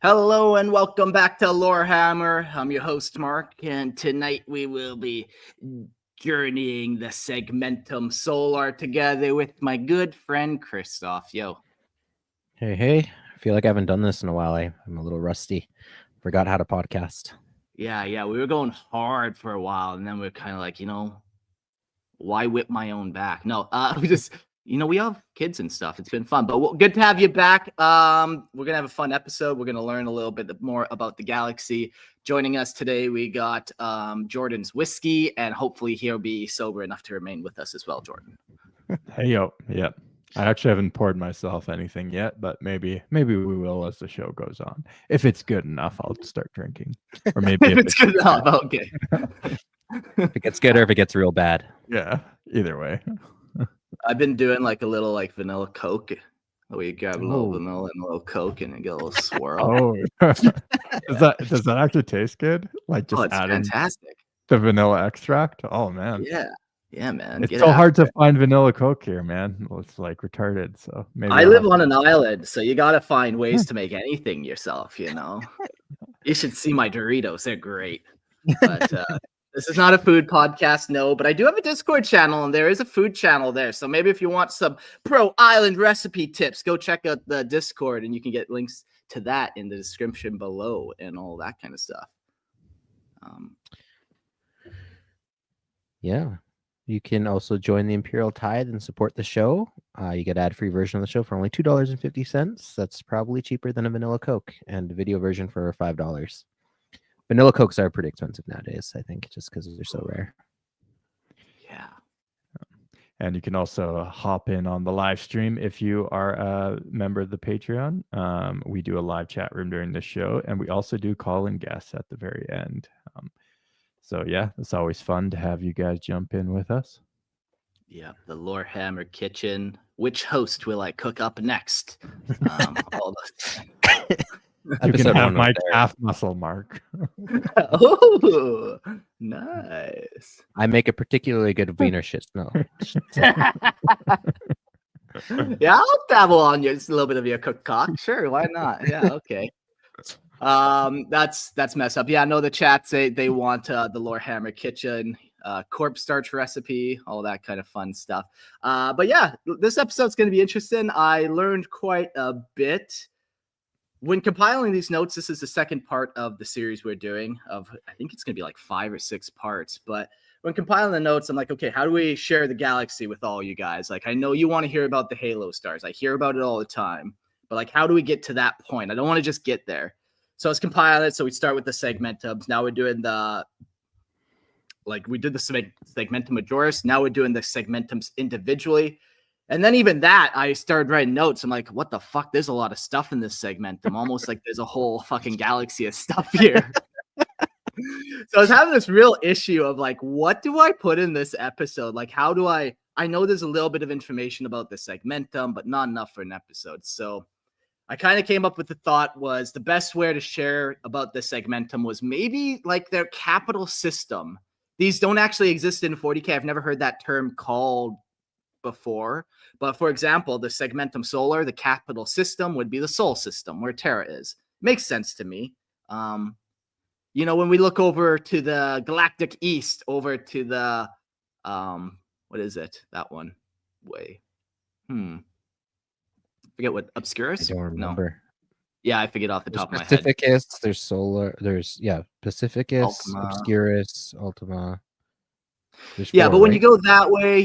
Hello and welcome back to Warhammer. I'm your host, Mark, and tonight we will be journeying the Segmentum Solar together with my good friend, Christoph. Yo. Hey. I feel like I haven't done this in a while. I'm a little rusty. Forgot how to podcast. Yeah. We were going hard for a while, and then we were kind of like, why whip my own back? No, we just... we have kids and stuff. It's been fun, but good to have you back. We're going to have a fun episode. We're going to learn a little bit more about the galaxy. Joining us today, we got Jordan's whiskey, and hopefully he'll be sober enough to remain with us as well, Jordan. Hey, yo. Yeah. I actually haven't poured myself anything yet, but maybe we will as the show goes on. If it's good enough, I'll start drinking. Or maybe if it's good enough, okay. If it gets good or if it gets real bad. Yeah, either way. I've been doing like a little vanilla Coke. Where you grab a little vanilla and a little Coke and get a little swirl. Oh, does that actually taste good? Like just it's adding fantastic. The vanilla extract? Oh man. Yeah, man. It's so hard to find vanilla Coke here, man. Well, it's like retarded. So maybe I live on an island, so you got to find ways to make anything yourself. You should see my Doritos; they're great. But this is not a food podcast, no. But I do have a Discord channel, and there is a food channel there. So maybe if you want some pro island recipe tips, go check out the Discord, and you can get links to that in the description below, and all that kind of stuff. Yeah. You can also join the Imperial Tithe and support the show. You get ad-free version of the show for only $2.50. That's probably cheaper than a vanilla Coke, and a video version for $5. Vanilla Cokes are pretty expensive nowadays, I think, just because they're so rare. Yeah. And you can also hop in on the live stream if you are a member of the Patreon. We do a live chat room during the show, and we also do call-in guests at the very end. So yeah, it's always fun to have you guys jump in with us. Yeah, the Warhammer kitchen. Which host will I cook up next? All you can have my calf muscle, Mark. Oh, nice. I make a particularly good Wiener Schnitzel. Yeah, I'll dabble on a little bit of your cooked cock. Sure, why not? Yeah, okay. That's messed up. Yeah, no, the chats they want the Warhammer kitchen, corpse starch recipe, all that kind of fun stuff. But yeah, this episode's going to be interesting. I learned quite a bit when compiling these notes. This is the second part of the series we're doing. I think it's going to be like 5 or 6 parts. But when compiling the notes, I'm like, okay, how do we share the galaxy with all you guys? Like, I know you want to hear about the Halo stars. I hear about it all the time. But like, how do we get to that point? I don't want to just get there. So let's compile it. So we start with the segmentums. Now we're doing we did the segmentum majoris. Now we're doing the segmentums individually. And then even that, I started writing notes. I'm like, what the fuck? There's a lot of stuff in this segmentum. Almost like there's a whole fucking galaxy of stuff here. So I was having this real issue of like, what do I put in this episode? Like, how do I know there's a little bit of information about the segmentum, but not enough for an episode. So I kind of came up with the thought was the best way to share about the segmentum was maybe like their capital system. These don't actually exist in 40K. I've never heard that term called before. But for example, the Segmentum Solar, the capital system would be the Sol system where Terra is. Makes sense to me. When we look over to the galactic east, over to the, what is it? That one way. Forget what Obscurus? I don't remember. No. Yeah, I forget off the top of my head. Pacificus, there's Solar, Pacificus, Ultima. Obscurus, Ultima. But when you go that way,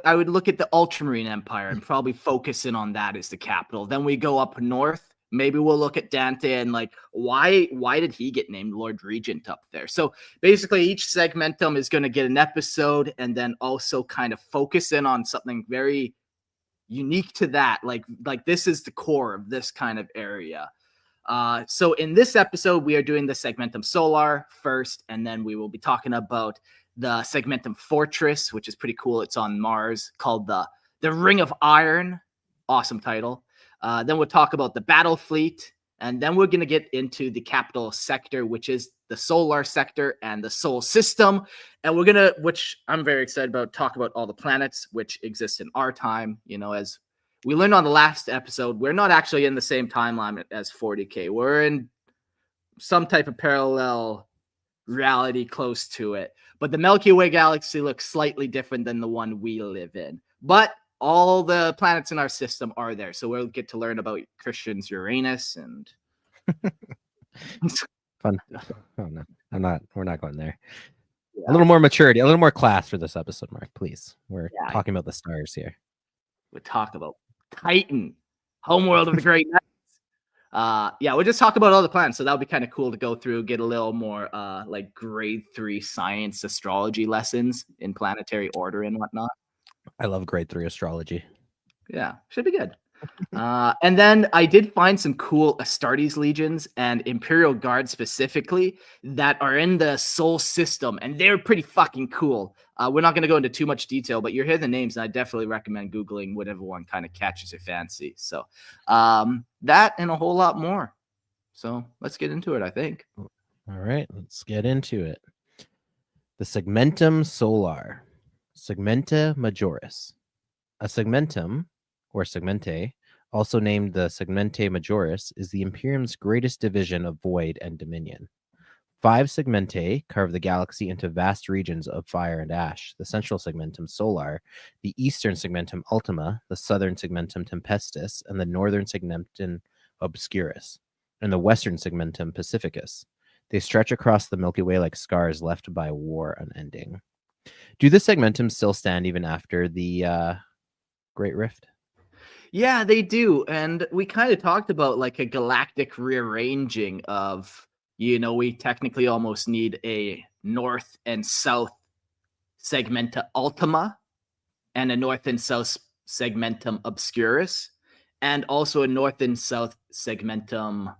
I would look at the Ultramarine Empire and probably focus in on that as the capital. Then we go up north. Maybe we'll look at Dante and like, why did he get named Lord Regent up there? So basically each segmentum is going to get an episode and then also kind of focus in on something very unique to that. Like this is the core of this kind of area. So in this episode, we are doing the Segmentum Solar first, and then we will be talking about the Segmentum Fortress, which is pretty cool. It's on Mars, called the Ring of Iron. Awesome title. Then we'll talk about the Battle Fleet, and then we're going to get into the capital sector, which is the Solar Sector and the Sol System. And we're going to, which I'm very excited about, talk about all the planets which exist in our time, as we learned on the last episode, we're not actually in the same timeline as 40K. We're in some type of parallel reality close to it. But the Milky Way galaxy looks slightly different than the one we live in. But all the planets in our system are there. So we'll get to learn about Christian's Uranus and Fun. Oh no, I'm not. We're not going there. Yeah. A little more maturity, a little more class for this episode, Mark. Please. We're Yeah. talking about the stars here. We'll talk about Titan, homeworld of the Great Knights. Yeah, we'll just talk about all the planets. So that would be kind of cool to go through, get a little more like grade 3 science astrology lessons in planetary order and whatnot. I love grade 3 astrology. Yeah, should be good. And then I did find some cool Astartes legions and Imperial Guard specifically that are in the Sol system, and they're pretty fucking cool. We're not going to go into too much detail, but you hear the names, and I definitely recommend Googling whatever one kind of catches your fancy. So that and a whole lot more. So let's get into it, I think. All right, let's get into it. The Segmentum Solar, Segmenta Majoris. A segmentum, or segmente, also named the Segmente Majoris, is the Imperium's greatest division of void and dominion. 5 segmentae carve the galaxy into vast regions of fire and ash: the central segmentum Solar, the eastern segmentum Ultima, the southern segmentum Tempestus, and the northern segmentum Obscurus, and the western segmentum Pacificus. They stretch across the Milky Way like scars left by war unending. Do the segmentums still stand even after the Great Rift? Yeah, they do. And we kind of talked about like a galactic rearranging of, we technically almost need a north and south segmenta Ultima and a north and south segmentum Obscurus, and also a north and south segmentum.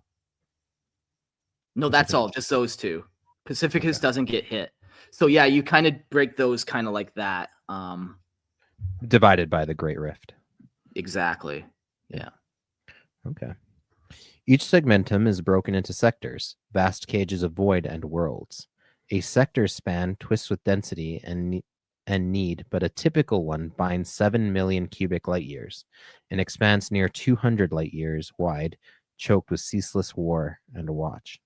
No, that's all, just those two. Pacificus doesn't get hit. So yeah, you kind of break those kind of like that. Divided by the Great Rift. Exactly. Yeah. Okay. Each segmentum is broken into sectors, vast cages of void and worlds. A sector span twists with density and need, but a typical one binds 7 million cubic light years and expands near 200 light years wide, choked with ceaseless war and watch.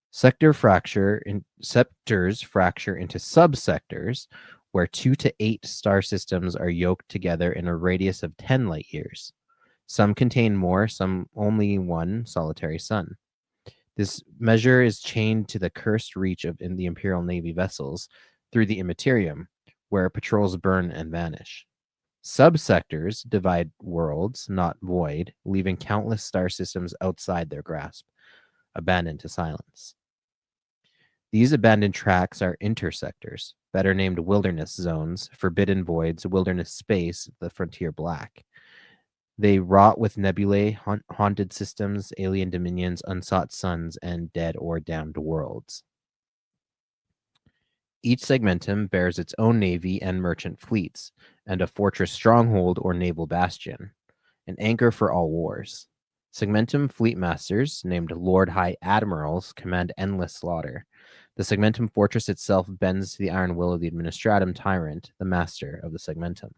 Sectors fracture into subsectors, where 2 to 8 star systems are yoked together in a radius of 10 light years. Some contain more, some only one solitary sun. This measure is chained to the cursed reach in the Imperial Navy vessels through the Imperium, where patrols burn and vanish. Subsectors divide worlds, not void, leaving countless star systems outside their grasp, abandoned to silence. These abandoned tracks are intersectors, better named wilderness zones, forbidden voids, wilderness space, the frontier black. They rot with nebulae, haunted systems, alien dominions, unsought suns, and dead or damned worlds. Each segmentum bears its own navy and merchant fleets, and a fortress stronghold or naval bastion, an anchor for all wars. Segmentum fleet masters, named Lord High Admirals, command endless slaughter. The segmentum fortress itself bends to the iron will of the administratum tyrant, the master of the segmentum.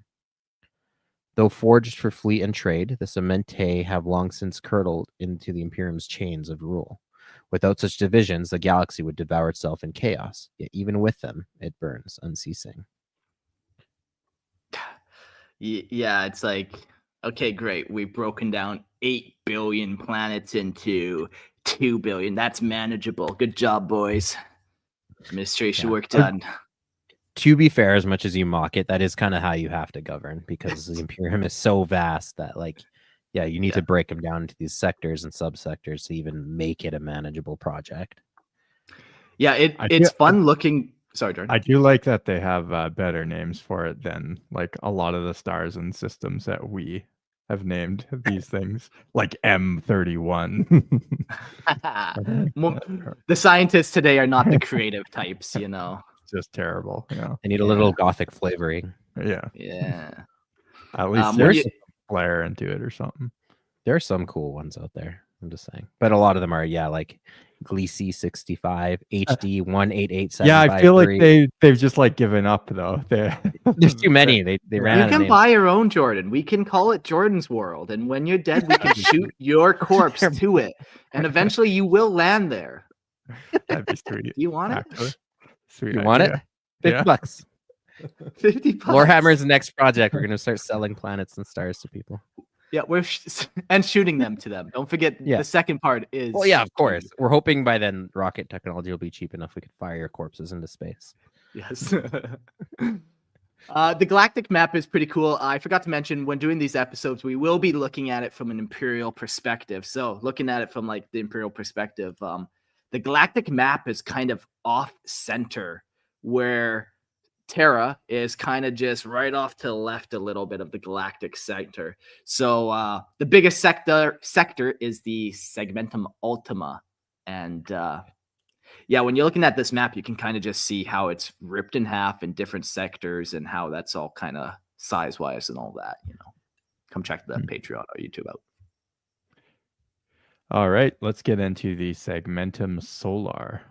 Though forged for fleet and trade, the segmentae have long since curdled into the Imperium's chains of rule. Without such divisions, the galaxy would devour itself in chaos, yet even with them, it burns unceasing. Yeah, it's like, okay, great. We've broken down 8 billion planets into 2 billion. That's manageable. Good job, boys. Administration work done. To be fair, as much as you mock it, that is kind of how you have to govern, because the Imperium is so vast that, you need to break them down into these sectors and subsectors to even make it a manageable project. Yeah, it's fun looking. Sorry, Jordan. I do like that they have better names for it than like a lot of the stars and systems that we have named these things, like M31. The scientists today are not the creative types, Just terrible. They need a little gothic flavoring. Yeah. At least there's some flair into it or something. There are some cool ones out there. I'm just saying. But a lot of them are, like Gleesy 65, HD 18875. Yeah, I feel like they've just like given up though. There's too many. They ran You out of can names. buy your own Jordan. We can call it Jordan's World, and when you're dead, we can shoot your corpse to it, and eventually you will land there. That'd be sweet. Do you want actually. it? Sweet. You want it? Yeah. $50. $50. Lorehammer's next project. We're gonna start selling planets and stars to people. Yeah, we're and shooting them to them. Don't forget the second part is. Well, yeah, of course. We're hoping by then rocket technology will be cheap enough we could fire your corpses into space. Yes. The galactic map is pretty cool. I forgot to mention when doing these episodes, we will be looking at it from an Imperial perspective. So looking at it from like the Imperial perspective, the galactic map is kind of off center, where Terra is kind of just right off to the left a little bit of the galactic sector. So the biggest sector is the Segmentum Ultima. And when you're looking at this map, you can kind of just see how it's ripped in half in different sectors and how that's all kind of size-wise and all that, Come check the Patreon or YouTube out. All right, let's get into the Segmentum Solar.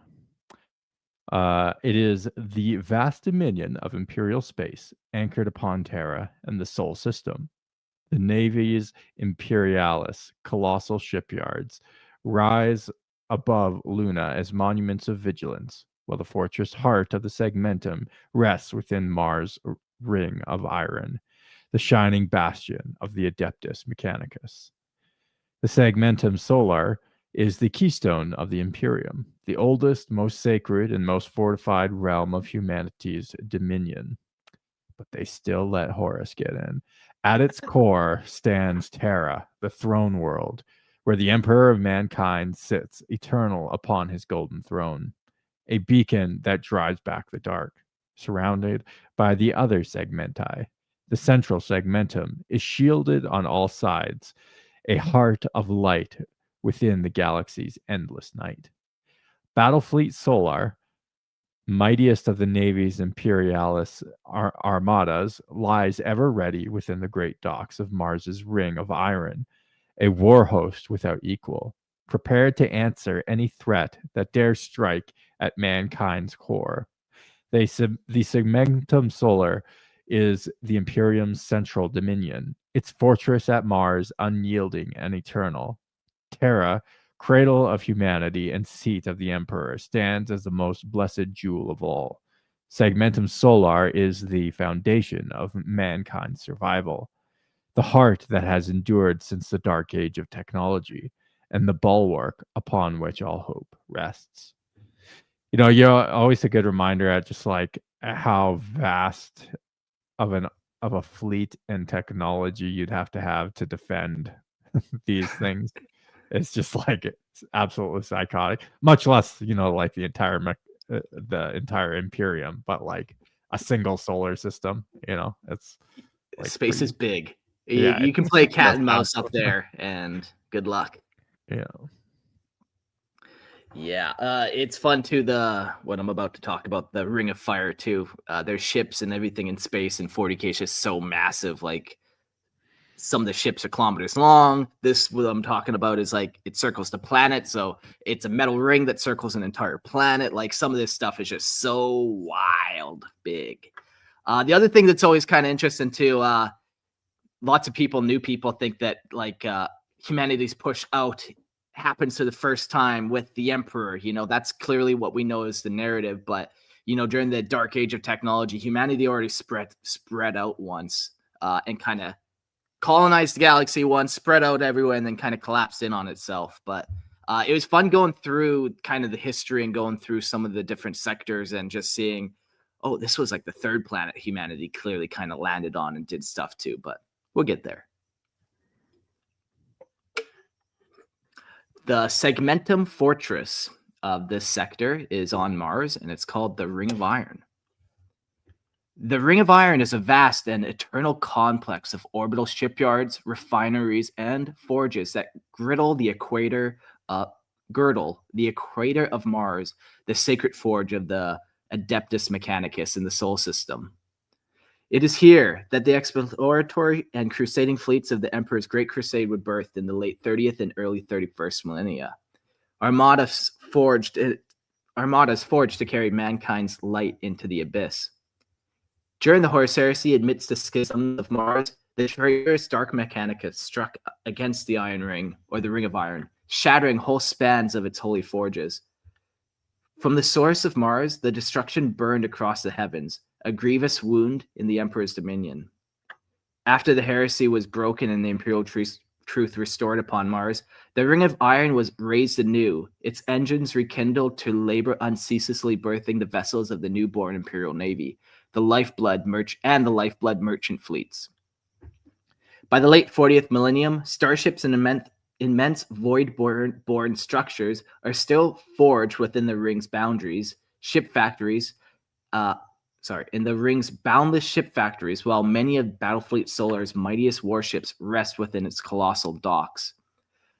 It is the vast dominion of Imperial space anchored upon Terra and the Sol system. The Navy's Imperialis, colossal shipyards, rise above Luna as monuments of vigilance, while the fortress heart of the Segmentum rests within Mars' ring of iron, the shining bastion of the Adeptus Mechanicus. The Segmentum Solar is the keystone of the Imperium, the oldest, most sacred, and most fortified realm of humanity's dominion. But they still let Horus get in. At its core stands Terra, the Throneworld, where the Emperor of mankind sits eternal upon his golden throne, a beacon that drives back the dark. Surrounded by the other segmenti, the central segmentum is shielded on all sides, a heart of light within the galaxy's endless night. Battlefleet Solar, mightiest of the Navy's Imperialis armadas, lies ever ready within the great docks of Mars's ring of iron, a war host without equal, prepared to answer any threat that dares strike at mankind's core. The Segmentum Solar is the Imperium's central dominion, its fortress at Mars unyielding and eternal. Terra, cradle of humanity and seat of the Emperor, stands as the most blessed jewel of all. Segmentum Solar is the foundation of mankind's survival, the heart that has endured since the dark age of technology, and the bulwark upon which all hope rests. You're always a good reminder at just like how vast of a fleet and technology you'd have to defend these things. It's just like it's absolutely psychotic. Much less, like the entire Imperium, but like a single solar system. It's like space is big. Yeah, you can play cat and mouse up there, and good luck. Yeah, it's fun too. What I'm about to talk about, the Ring of Fire too. There's ships and everything in space, and 40K is just so massive. Like some of the ships are kilometers long. What I'm talking about is like it circles the planet, so it's a metal ring that circles an entire planet. Like some of this stuff is just so wild big. The other thing that's always kind of interesting too, lots of new people think that like humanity's push out happens for the first time with the Emperor. That's clearly what we know is the narrative, but during the dark age of technology, humanity already spread out once and kind of colonized the galaxy once, spread out everywhere, and then kind of collapsed in on itself. But it was fun going through kind of the history and going through some of the different sectors and just seeing, oh, this was like the third planet humanity clearly kind of landed on and did stuff too, but we'll get there. The Segmentum Fortress of this sector is on Mars, and it's called the Ring of Iron. The Ring of Iron is a vast and eternal complex of orbital shipyards, refineries, and forges that girdle the equator of Mars, the sacred forge of the Adeptus Mechanicus in the Sol system. It is here that the exploratory and crusading fleets of the Emperor's Great Crusade were birthed in the late 30th and early 31st millennia. Armadas forged to carry mankind's light into the abyss. During the Horus Heresy, amidst the schism of Mars, the traitorous Dark Mechanicus struck against the Iron Ring, or the Ring of Iron, shattering whole spans of its holy forges. From the source of Mars, the destruction burned across the heavens, a grievous wound in the Emperor's dominion. After the heresy was broken and the Imperial truth restored upon Mars, the Ring of Iron was raised anew, its engines rekindled to labor unceasingly birthing the vessels of the newborn Imperial Navy, the lifeblood merchant fleets. By the late 40th millennium, starships and immense void-borne structures are still forged within the ring's boundaries, in the ring's boundless ship factories, while many of Battlefleet Solar's mightiest warships rest within its colossal docks.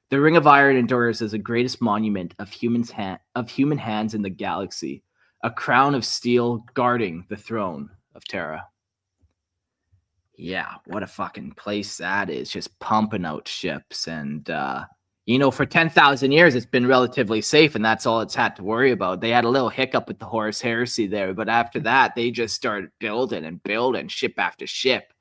The Ring of Iron endures as the greatest monument of human hands in the galaxy, a crown of steel guarding the throne of Terra. Yeah, what a fucking place that is, just pumping out ships. And, for 10,000 years, it's been relatively safe, and that's all it's had to worry about. They had a little hiccup with the Horus Heresy there, but after that, they just started building ship after ship.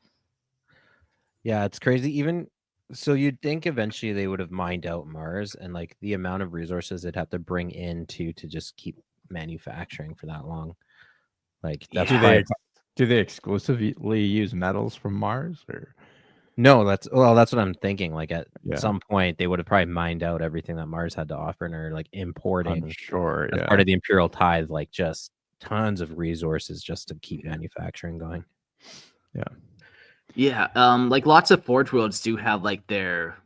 Yeah, it's crazy. Even so, you'd think eventually they would have mined out Mars, and like the amount of resources they'd have to bring in to just keep manufacturing for that long. Like that's why. Do they exclusively use metals from Mars, or no? That's what I'm thinking. Like at some point, they would have probably mined out everything that Mars had to offer, and are like importing. I'm sure, as part of the Imperial tithe, like just tons of resources just to keep manufacturing going. Yeah. Like lots of Forge worlds do have like their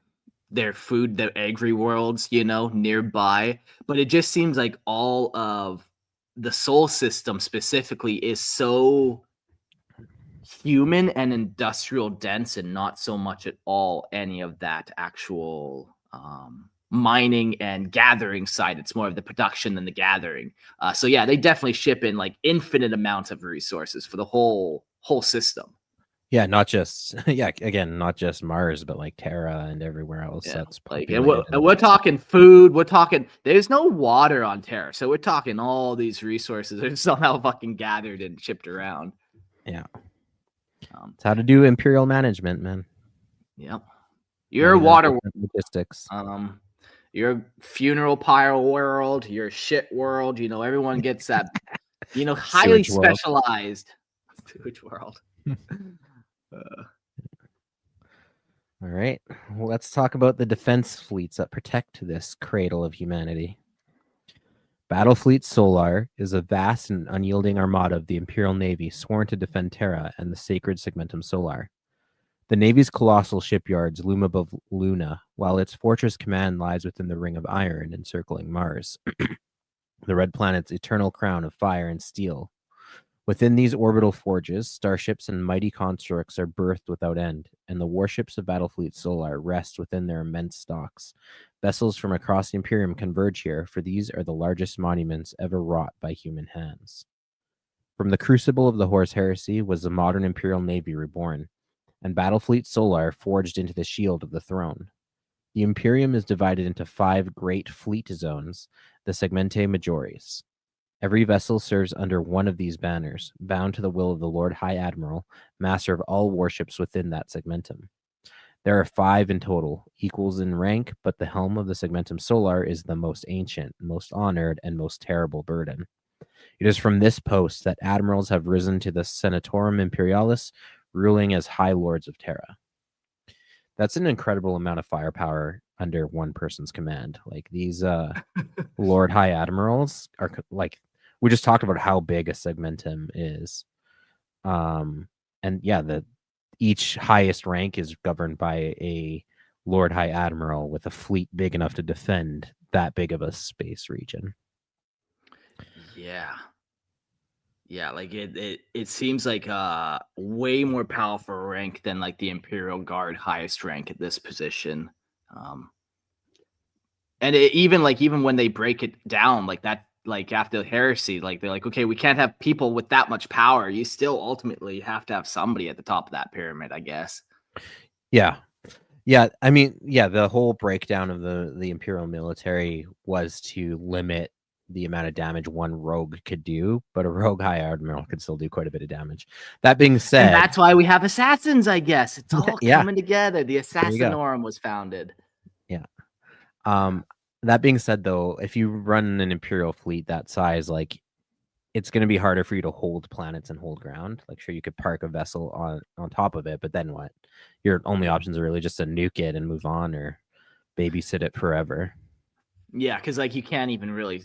food, their agri worlds, nearby, but it just seems like all of the Sol system specifically is so human and industrial dense, and not so much at all any of that actual mining and gathering side. It's more of the production than the gathering. So yeah, they definitely ship in like infinite amounts of resources for the whole system. Yeah, not just not just Mars, but like Terra and everywhere else. Yeah, that's like, and we're talking food. We're talking. There's no water on Terra, so we're talking all these resources are somehow fucking gathered and shipped around. Yeah. It's how to do Imperial management, man. Yep. Your water logistics. Your funeral pyre world, your shit world. Everyone gets that. Highly specialized sewage world. All right. Well, let's talk about the defense fleets that protect this cradle of humanity. Battlefleet Solar is a vast and unyielding armada of the Imperial Navy sworn to defend Terra and the sacred Segmentum Solar. The Navy's colossal shipyards loom above Luna, while its fortress command lies within the Ring of Iron encircling Mars, the red planet's eternal crown of fire and steel. Within these orbital forges, starships and mighty constructs are birthed without end, and the warships of Battlefleet Solar rest within their immense stocks. Vessels from across the Imperium converge here, for these are the largest monuments ever wrought by human hands. From the crucible of the Horus Heresy was the modern Imperial Navy reborn, and Battlefleet Solar forged into the shield of the throne. The Imperium is divided into 5 great fleet zones, the Segmentae Majoris. Every vessel serves under one of these banners, bound to the will of the Lord High Admiral, master of all warships within that segmentum. There are 5 in total, equals in rank, but the helm of the Segmentum Solar is the most ancient, most honored, and most terrible burden. It is from this post that admirals have risen to the Senatorum Imperialis, ruling as High Lords of Terra. That's an incredible amount of firepower under one person's command. Like these Lord High Admirals are like, we just talked about how big a segmentum is. And yeah, each highest rank is governed by a Lord High Admiral with a fleet big enough to defend that big of a space region. Yeah, like it seems like a way more powerful rank than like the Imperial Guard highest rank at this position. And even when they break it down, like like after heresy, like they're like, okay, we can't have people with that much power. You still ultimately have to have somebody at the top of that pyramid, I guess. Yeah. Yeah, I mean, yeah, the whole breakdown of the Imperial military was to limit the amount of damage one rogue could do, but a rogue high admiral could still do quite a bit of damage. That being said, and that's why we have assassins, I guess. It's all Yeah. coming together. The you go. Assassinorum was founded. Yeah. That being said, though, if you run an Imperial fleet that size, like, it's going to be harder for you to hold planets and hold ground. Like, sure, you could park a vessel on top of it, but then what? Your only options are really just to nuke it and move on, or babysit it forever. Yeah, because like you can't even really,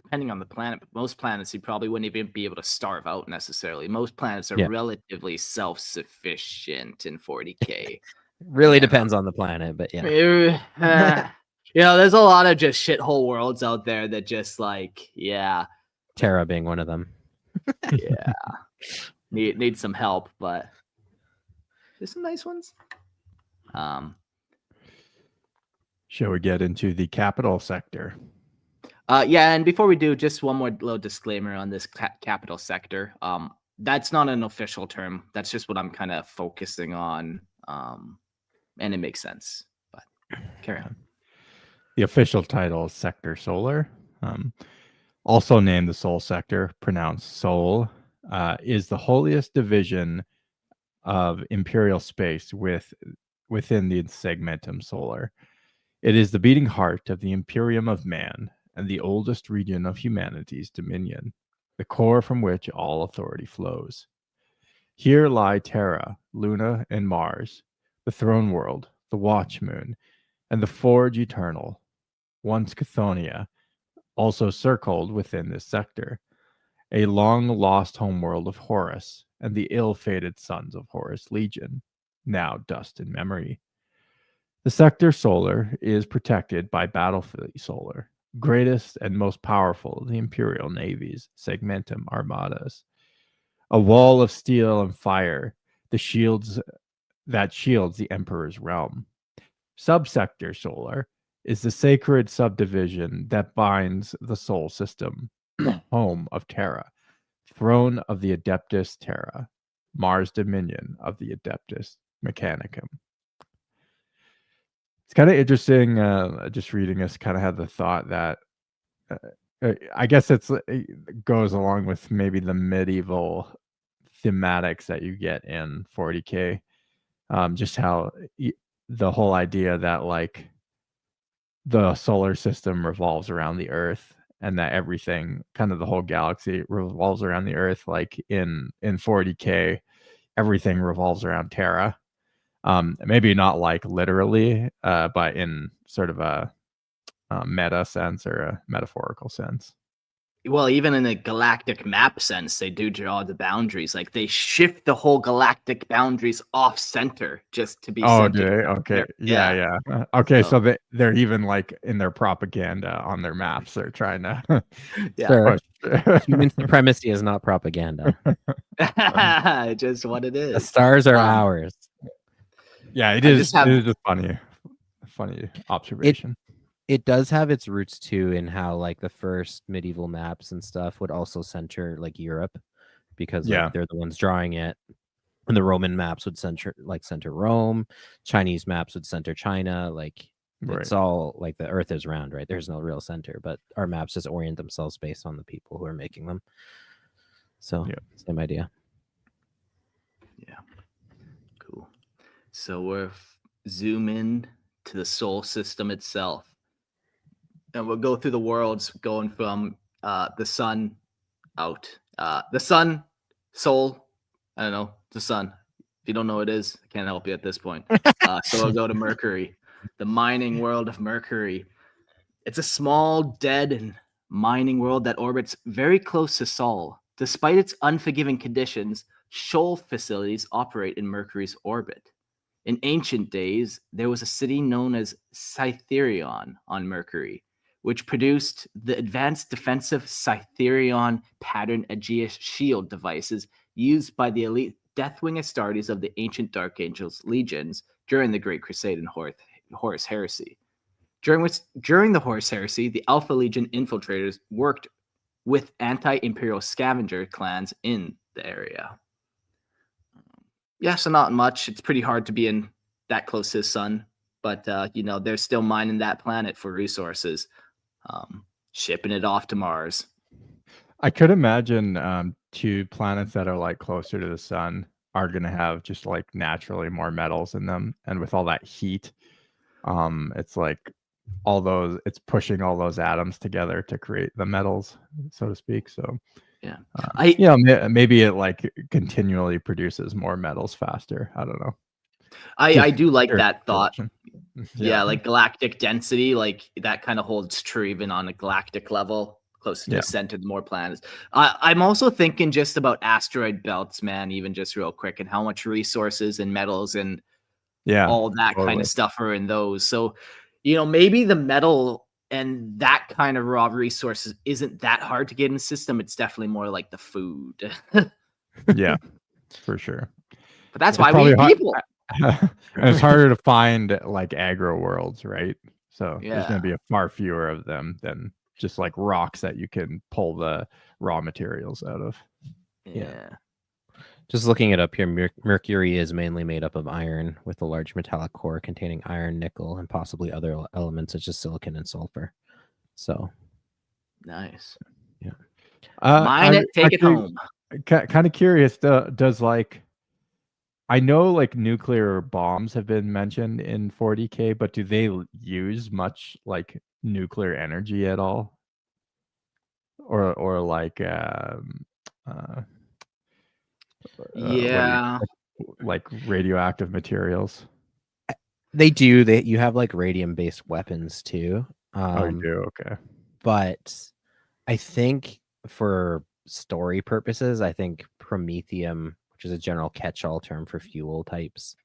depending on the planet, but most planets you probably wouldn't even be able to starve out necessarily. Most planets are Yeah. relatively self-sufficient in 40K. Really depends on the planet, but yeah. You know, there's a lot of just shithole worlds out there that just like, yeah, Terra being one of them. yeah, need some help, but there's some nice ones. Shall we get into the capital sector? Yeah, and before we do, just one more little disclaimer on this capital sector. That's not an official term. That's just what I'm kind of focusing on, and it makes sense. But carry on. The official title is Sector Solar, also named the Sol Sector, pronounced Sol, is the holiest division of imperial space within the Segmentum Solar. It is the beating heart of the Imperium of man and the oldest region of humanity's dominion, the core from which all authority flows. Here lie Terra, Luna, and Mars, the Throneworld, the Watch Moon, and the Forge Eternal, once Chthonia, also circled within this sector, a long-lost homeworld of Horus and the ill-fated sons of Horus Legion, now dust in memory. The Sector Solar is protected by Battlefleet Solar, greatest and most powerful of the Imperial Navy's Segmentum Armadas. A wall of steel and fire, that shields the Emperor's realm. Subsector Solar is the sacred subdivision that binds the Sol system, home of Terra, throne of the Adeptus Terra, Mars dominion of the Adeptus Mechanicum. It's kind of interesting, just reading this, kind of had the thought that I guess it goes along with maybe the medieval thematics that you get in 40K. Just how the whole idea that like the solar system revolves around the Earth, and that everything, kind of the whole galaxy, revolves around the Earth. Like in 40K, everything revolves around Terra. Maybe not like literally, but in sort of a meta sense or a metaphorical sense. Well, even in a galactic map sense, they do draw the boundaries. Like they shift the whole galactic boundaries off center just to be. Oh, do they? Okay, yeah. Okay, so they're even like in their propaganda on their maps. They're trying to. Yeah, human supremacy is not propaganda. Just what it is. The stars are ours. Yeah, it is. It is just funny observation. It does have its roots too in how like the first medieval maps and stuff would also center like Europe, because like, they're the ones drawing it, and the Roman maps would center Rome. Chinese maps would center China. Like it's all like the Earth is round, right? There's no real center, but our maps just orient themselves based on the people who are making them. So same idea. Yeah, cool. So we're zoom in to the Sol system itself. And we'll go through the worlds, going from the sun out. The sun, Sol, I don't know, the sun. If you don't know what it is, I can't help you at this point. So we'll go to Mercury, the mining world of Mercury. It's a small, dead, and mining world that orbits very close to Sol. Despite its unforgiving conditions, shoal facilities operate in Mercury's orbit. In ancient days, there was a city known as Cytherion on Mercury, which produced the advanced defensive Cytherion pattern Aegis shield devices used by the elite Deathwing Astartes of the ancient Dark Angels legions during the Great Crusade and Horus Heresy. During the Horus Heresy, the Alpha Legion infiltrators worked with anti-imperial scavenger clans in the area. Yeah, so not much. It's pretty hard to be in that close to the sun, but they're still mining that planet for resources, shipping it off to Mars. I could imagine 2 planets that are like closer to the sun are going to have just like naturally more metals in them, and with all that heat, it's like it's pushing all those atoms together to create the metals, so to speak. So yeah, maybe it like continually produces more metals faster. I don't know. I do like that thought. Yeah, like galactic density, like that kind of holds true even on a galactic level, closer to the center, more planets. I'm also thinking just about asteroid belts, man, even just real quick, and how much resources and metals and all that kind of stuff are in those. So, maybe the metal and that kind of raw resources isn't that hard to get in the system. It's definitely more like the food. Yeah, for sure. But that's why we eat people. And it's harder to find like agro worlds, right? So there's going to be a far fewer of them than just like rocks that you can pull the raw materials out of. Yeah. Just looking it up here, Mercury is mainly made up of iron with a large metallic core containing iron, nickel, and possibly other elements such as silicon and sulfur. So nice. Yeah. Mine it, take it home. Kind of curious, does like, I know like nuclear bombs have been mentioned in 40K, but do they use much like nuclear energy at all? Or like like radioactive materials? They do. You have like radium-based weapons too. Oh, you do? Okay. But I think for story purposes, I think promethium, which is a general catch-all term for fuel types,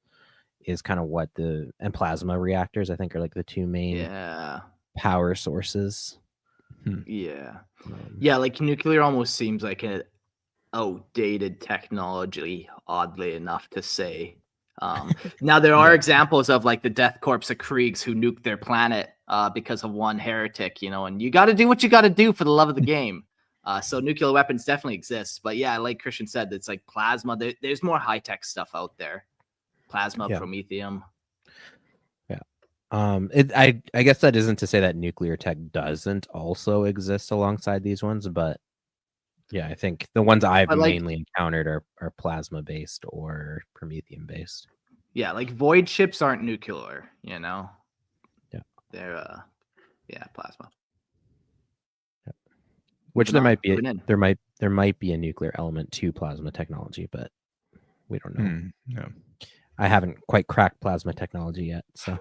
is kind of what and plasma reactors, I think, are like the 2 main power sources. Yeah. Like nuclear almost seems like an outdated technology, oddly enough to say. Now there are examples of like the death corps of Kriegs who nuked their planet because of one heretic, and you got to do what you got to do for the love of the game. So nuclear weapons definitely exist, but like Christian said, it's like plasma. There's more high-tech stuff out there. Plasma, promethium. Yeah. I guess that isn't to say that nuclear tech doesn't also exist alongside these ones, but yeah, I think the ones I've mainly encountered are plasma based or promethium based. Yeah, like void ships aren't nuclear, Yeah. They're plasma. Which there might be a nuclear element to plasma technology, but we don't know. No. I haven't quite cracked plasma technology yet, so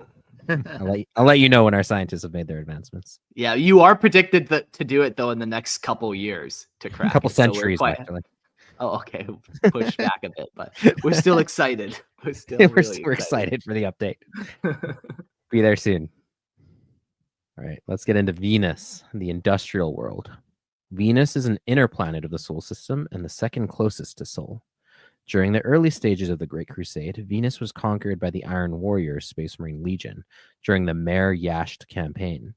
I'll let you know when our scientists have made their advancements. Yeah, you are predicted to do it though in the next couple years to crack. A couple centuries, actually. Oh, okay. Push back a bit, but we're still excited. We're excited for the update. Be there soon. All right, let's get into Venus, the industrial world. Venus is an inner planet of the Sol system and the second closest to Sol. During the early stages of the Great Crusade, Venus was conquered by the Iron Warriors Space Marine Legion during the Mare Yasht campaign.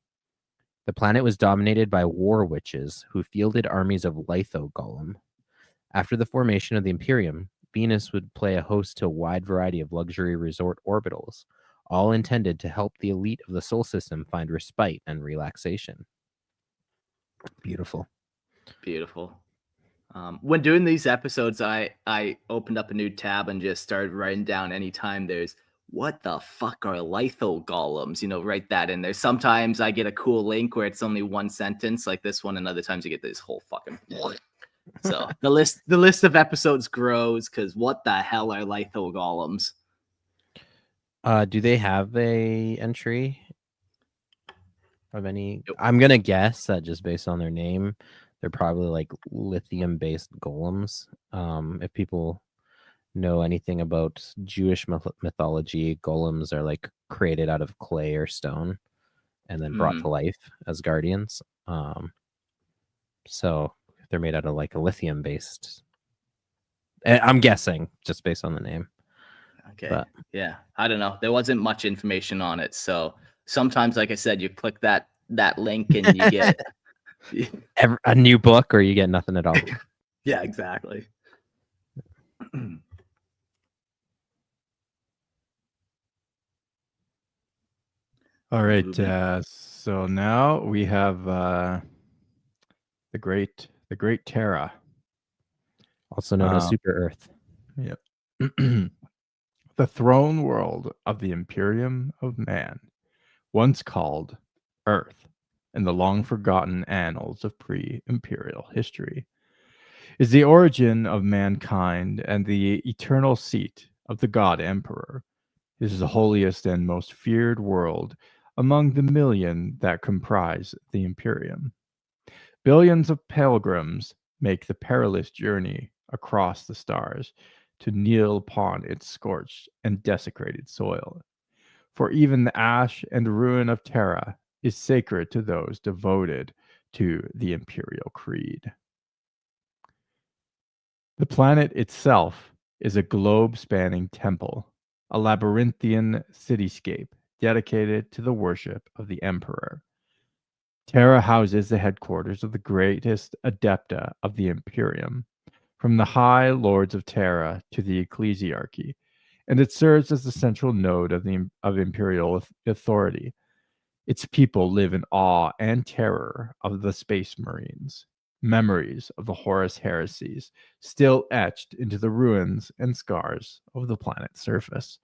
The planet was dominated by war witches who fielded armies of litho golem. After the formation of the Imperium, Venus would play a host to a wide variety of luxury resort orbitals, all intended to help the elite of the Sol system find respite and relaxation. Beautiful. When doing these episodes, I opened up a new tab and just started writing down anytime there's what the fuck are litho golems, write that in there. Sometimes I get a cool link where it's only one sentence like this one, and other times you get this whole fucking so the list of episodes grows because what the hell are litho golems? Do they have a entry of any? I'm gonna guess that just based on their name, they're probably like lithium-based golems. If people know anything about Jewish mythology, golems are like created out of clay or stone and then brought to life as guardians. So they're made out of like a lithium-based. I'm guessing just based on the name. Okay. But, yeah, I don't know. There wasn't much information on it, so sometimes, like I said, you click that link and you get A new book, or you get nothing at all. Yeah, exactly. All right. Movement. So now we have the great Terra, Also known as Super Earth. Yep. The throne world of the Imperium of Man, once called Earth in the long forgotten annals of pre-imperial history, is the origin of mankind and the eternal seat of the God Emperor. It is the holiest and most feared world among the million that comprise the Imperium. Billions of pilgrims make the perilous journey across the stars to kneel upon its scorched and desecrated soil. For even the ash and ruin of Terra is sacred to those devoted to the imperial creed. The planet itself is a globe-spanning temple, a labyrinthian cityscape dedicated to the worship of the Emperor. Terra houses the headquarters of the greatest adepta of the Imperium, from the High Lords of Terra to the Ecclesiarchy, and it serves as the central node of imperial authority. Its people live in awe and terror of the Space Marines, memories of the Horus heresies still etched into the ruins and scars of the planet's surface.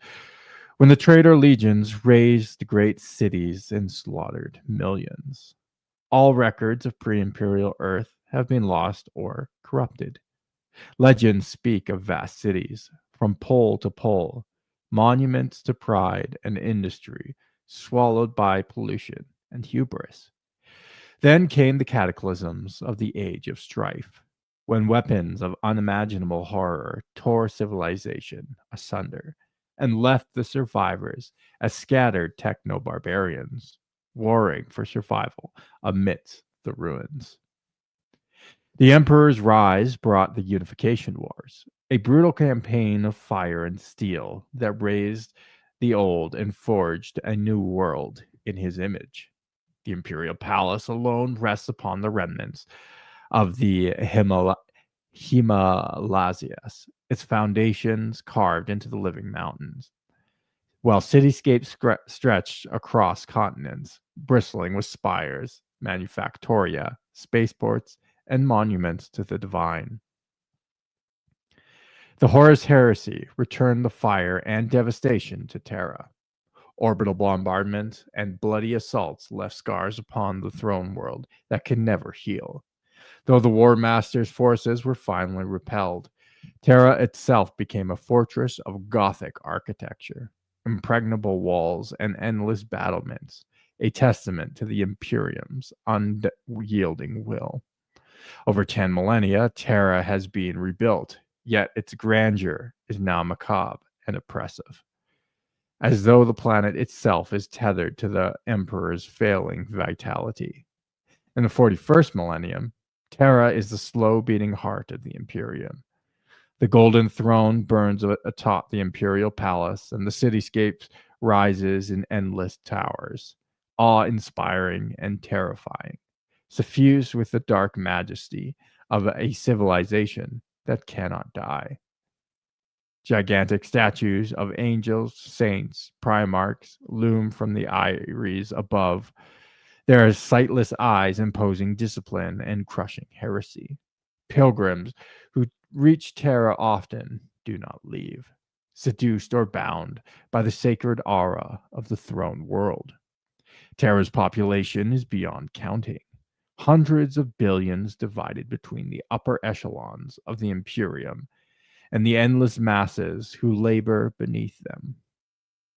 When the traitor legions razed great cities and slaughtered millions, all records of pre-imperial Earth have been lost or corrupted. Legends speak of vast cities, from pole to pole, monuments to pride and industry, swallowed by pollution and hubris. Then came the cataclysms of the Age of Strife, when weapons of unimaginable horror tore civilization asunder and left the survivors as scattered techno-barbarians, warring for survival amidst the ruins. The Emperor's rise brought the Unification Wars, a brutal campaign of fire and steel that razed the old and forged a new world in his image. The Imperial Palace alone rests upon the remnants of the Himalayas, its foundations carved into the living mountains, while cityscapes stretched across continents, bristling with spires, manufactoria, spaceports, and monuments to the divine. The Horus heresy returned the fire and devastation to Terra. Orbital bombardment and bloody assaults left scars upon the throne world that can never heal. Though the War Master's forces were finally repelled, Terra itself became a fortress of Gothic architecture, impregnable walls and endless battlements, a testament to the Imperium's unyielding will. Over 10 millennia, Terra has been rebuilt, yet its grandeur is now macabre and oppressive, as though the planet itself is tethered to the Emperor's failing vitality. In the 41st millennium, Terra is the slow-beating heart of the Imperium. The golden throne burns atop the Imperial Palace, and the cityscape rises in endless towers, awe-inspiring and terrifying, suffused with the dark majesty of a civilization that cannot die. Gigantic statues of angels, saints, primarchs loom from the iris above, their sightless eyes imposing discipline and crushing heresy. Pilgrims who reach Terra often do not leave, seduced or bound by the sacred aura of the throne world. Terra's population is beyond counting. Hundreds of billions divided between the upper echelons of the Imperium and the endless masses who labor beneath them.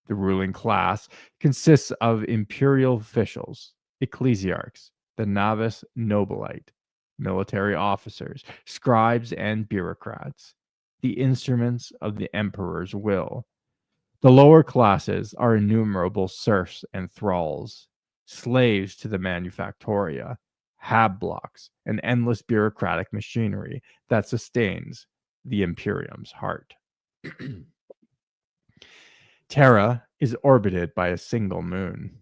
The ruling class consists of imperial officials, ecclesiarchs, the navis nobilite, military officers, scribes, and bureaucrats, the instruments of the emperor's will. The lower classes are innumerable serfs and thralls, slaves to the manufactoria, hab blocks, and endless bureaucratic machinery that sustains the Imperium's heart. Terra is orbited by a single moon.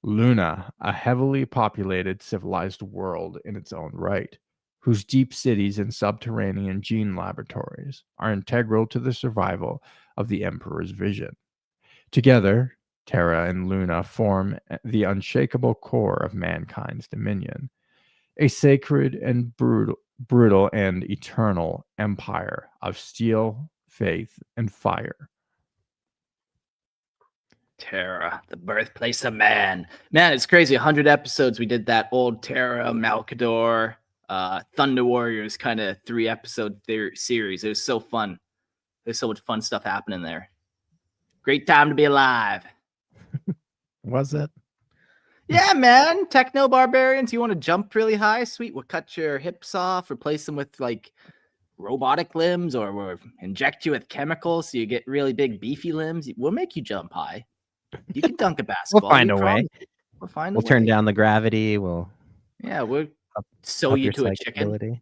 Luna, a heavily populated civilized world in its own right, whose deep cities and subterranean gene laboratories are integral to the survival of the Emperor's vision. Together, Terra and Luna form the unshakable core of mankind's dominion, a sacred and brutal and eternal empire of steel, faith, and fire. Terra, the birthplace of man. Man, it's crazy. 100 episodes. We did that old Terra, Malkador, Thunder Warriors kind of 3-episode series. It was so fun. There's so much fun stuff happening there. Great time to be alive. Was it? Yeah, man. Techno barbarians. You want to jump really high? Sweet. We'll cut your hips off, replace them with like robotic limbs, or we'll inject you with chemicals so you get really big, beefy limbs. We'll make you jump high. You can dunk a basketball. We'll find a way. We'll turn down the gravity. We'll sew you to a chicken.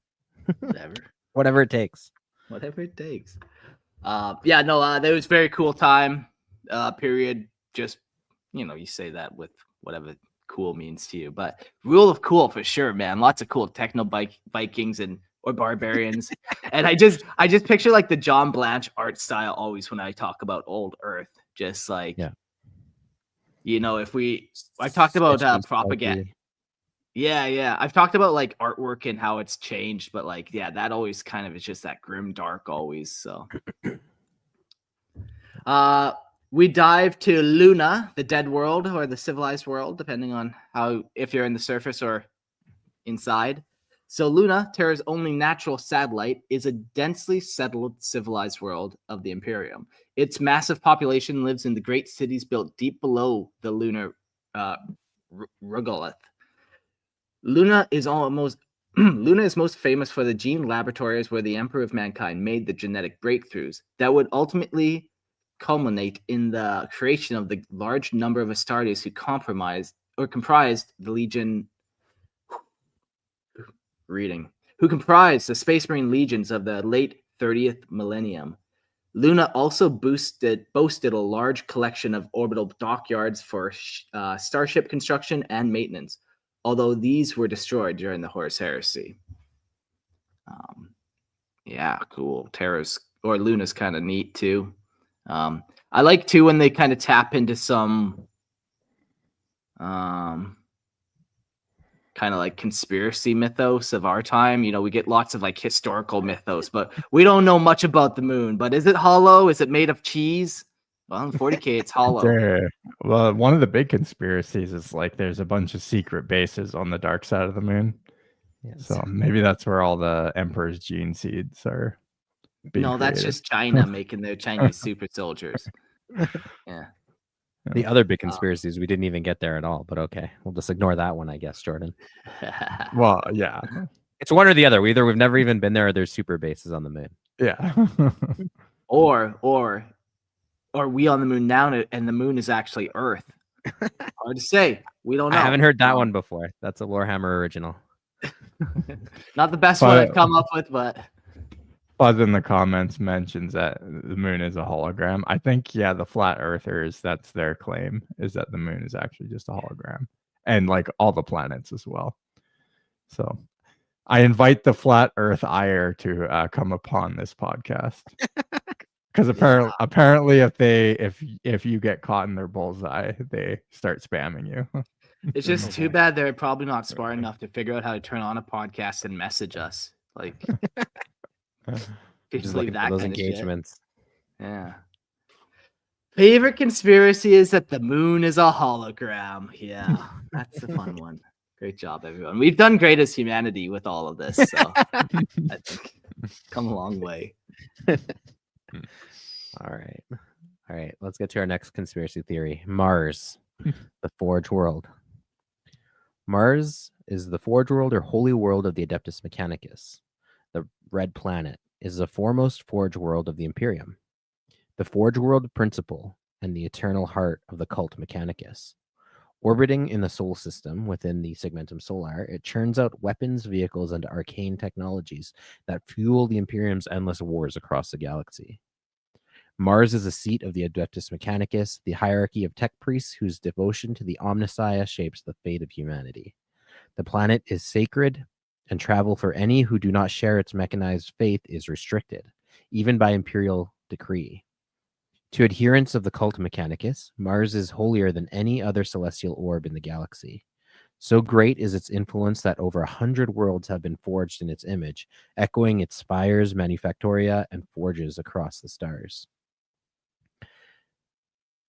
Whatever it takes. Whatever it takes. That was very cool time period. Just, you say that with whatever cool means to you, but rule of cool for sure, man. Lots of cool techno Vikings or barbarians. And I just picture like the John Blanche art style always when I talk about old Earth. Just like, I talked about propaganda. Yeah. I've talked about like artwork and how it's changed, but like, that always kind of is just that grim dark always. So, we dive to Luna, the dead world or the civilized world, depending on if you're in the surface or inside. So Luna, Terra's only natural satellite, is a densely settled civilized world of the Imperium. Its massive population lives in the great cities built deep below the lunar regolith. Luna is most famous for the gene laboratories where the Emperor of Mankind made the genetic breakthroughs that would ultimately culminate in the creation of the large number of Astartes who comprised the Legion. Who comprised the Space Marine legions of the late 30th millennium. Luna also boasted a large collection of orbital dockyards for starship construction and maintenance, although these were destroyed during the Horus Heresy. Cool. Luna's kind of neat too. I like too when they kind of tap into some kind of like conspiracy mythos of our time. We get lots of like historical mythos, but we don't know much about the moon. But is it hollow? Is it made of cheese? Well, in 40K, it's hollow. Well, one of the big conspiracies is like there's a bunch of secret bases on the dark side of the moon. Yes. So maybe that's where all the Emperor's gene seeds are being created. That's just China making their Chinese super soldiers. Yeah. The other big conspiracies, we didn't even get there at all, but okay. We'll just ignore that one, I guess, Jordan. Well, yeah. It's one or the other. Either we've never even been there or there's super bases on the moon. Yeah. or we on the moon now and the moon is actually Earth. Hard to say. We don't know. I haven't heard that one before. That's a Warhammer original. Not the best one I've come up with, but... Buzz in the comments mentions that the moon is a hologram. I think, the flat earthers, that's their claim, is that the moon is actually just a hologram. And like all the planets as well. So I invite the flat earth ire to come upon this podcast. Because apparently if you get caught in their bullseye, they start spamming you. It's just too bad they're probably not smart enough to figure out how to turn on a podcast and message us. Like... Just looking for those engagements. Yeah. Favorite conspiracy is that the moon is a hologram. Yeah, that's a fun one. Great job, everyone. We've done great as humanity with all of this. So I think come a long way. All right. Let's get to our next conspiracy theory. Mars, the Forge World. Mars is the Forge World or holy world of the Adeptus Mechanicus. The red planet is the foremost Forge World of the Imperium. The Forge World principle and the eternal heart of the cult Mechanicus. Orbiting in the Sol system within the Segmentum Solar, it churns out weapons, vehicles, and arcane technologies that fuel the Imperium's endless wars across the galaxy. Mars is the seat of the Adeptus Mechanicus, the hierarchy of tech priests whose devotion to the Omnissiah shapes the fate of humanity. The planet is sacred, and travel for any who do not share its mechanized faith is restricted, even by imperial decree. To adherents of the cult Mechanicus, Mars is holier than any other celestial orb in the galaxy. So great is its influence that over 100 worlds have been forged in its image, echoing its spires, manufactoria, and forges across the stars.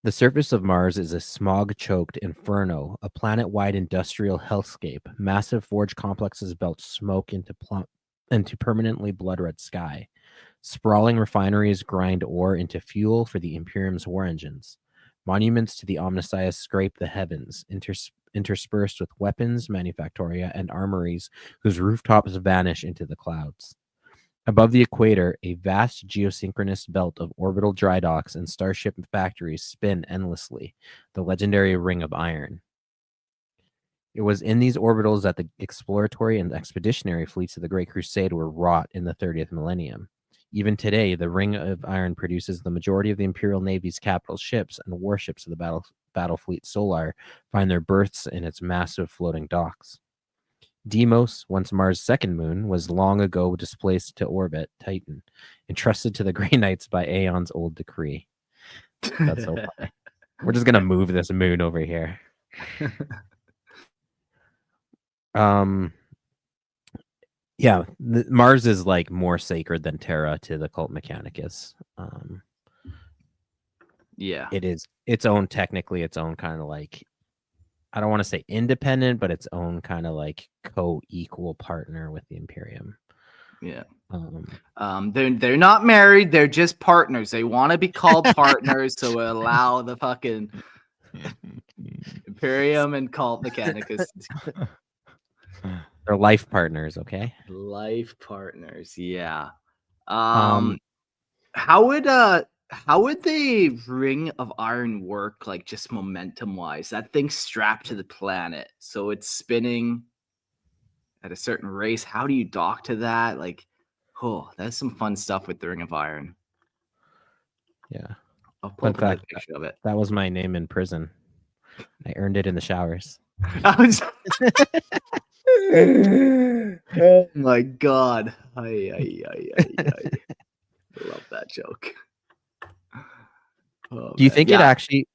The surface of Mars is a smog-choked inferno, a planet-wide industrial hellscape. Massive forge complexes belch smoke into permanently blood-red sky. Sprawling refineries grind ore into fuel for the Imperium's war engines. Monuments to the Omnissiah scrape the heavens, interspersed with weapons, manufactoria, and armories whose rooftops vanish into the clouds. Above the equator, a vast geosynchronous belt of orbital dry docks and starship factories spin endlessly, the legendary Ring of Iron. It was in these orbitals that the exploratory and expeditionary fleets of the Great Crusade were wrought in the 30th millennium. Even today, the Ring of Iron produces the majority of the Imperial Navy's capital ships, and warships of the battle fleet Solar find their berths in its massive floating docks. Deimos, once Mars' second moon, was long ago displaced to orbit Titan, entrusted to the Grey Knights by Aeon's old decree. That's so funny. We're just gonna move this moon over here. Yeah, Mars is like more sacred than Terra to the cult Mechanicus. Yeah, it is its own kind of like, I don't want to say independent, but its own kind of like co-equal partner with the Imperium. Yeah. They're not married. They're just partners. They want to be called partners, so allow the fucking Imperium and cult Mechanicus. They're life partners, okay? Life partners, yeah. How would the Ring of Iron work, like just momentum wise? That thing's strapped to the planet, so it's spinning at a certain race. How do you dock to that? Like, oh, that's some fun stuff with the Ring of Iron. Yeah. I'll pull Fun up a fact, picture of it. that was my name in prison. I earned it in the showers. Oh my god. I love that joke. Oh, do you man. think it actually,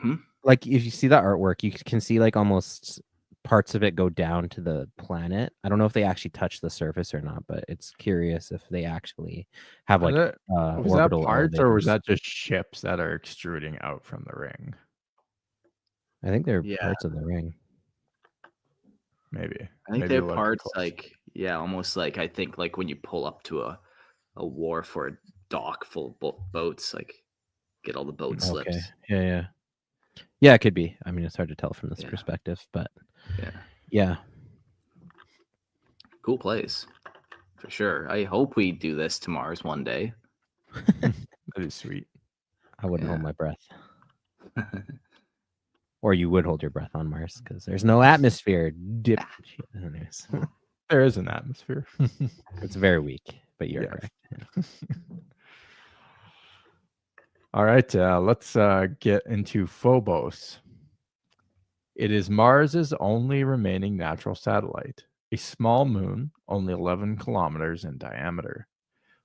Hmm? like, if you see the artwork, you can see like almost parts of it go down to the planet. I don't know if they actually touch the surface or not, but it's curious if they actually have like was orbital that parts, elevators. or was that just ships that are extruding out from the ring? I think they're parts of the ring. Maybe. I think Maybe they're parts like, yeah, almost like, I think like when you pull up to a wharf or a dock full of boats, like get all the boat slips. Yeah, it could be. I mean, it's hard to tell from this perspective, but yeah. Cool place for sure. I hope we do this to Mars one day. That is sweet. I wouldn't hold my breath. Or you would hold your breath on Mars because there's no atmosphere. There is an atmosphere. It's very weak, but you're correct. Yeah. All right, let's get into Phobos. It is Mars's only remaining natural satellite, a small moon, only 11 kilometers in diameter.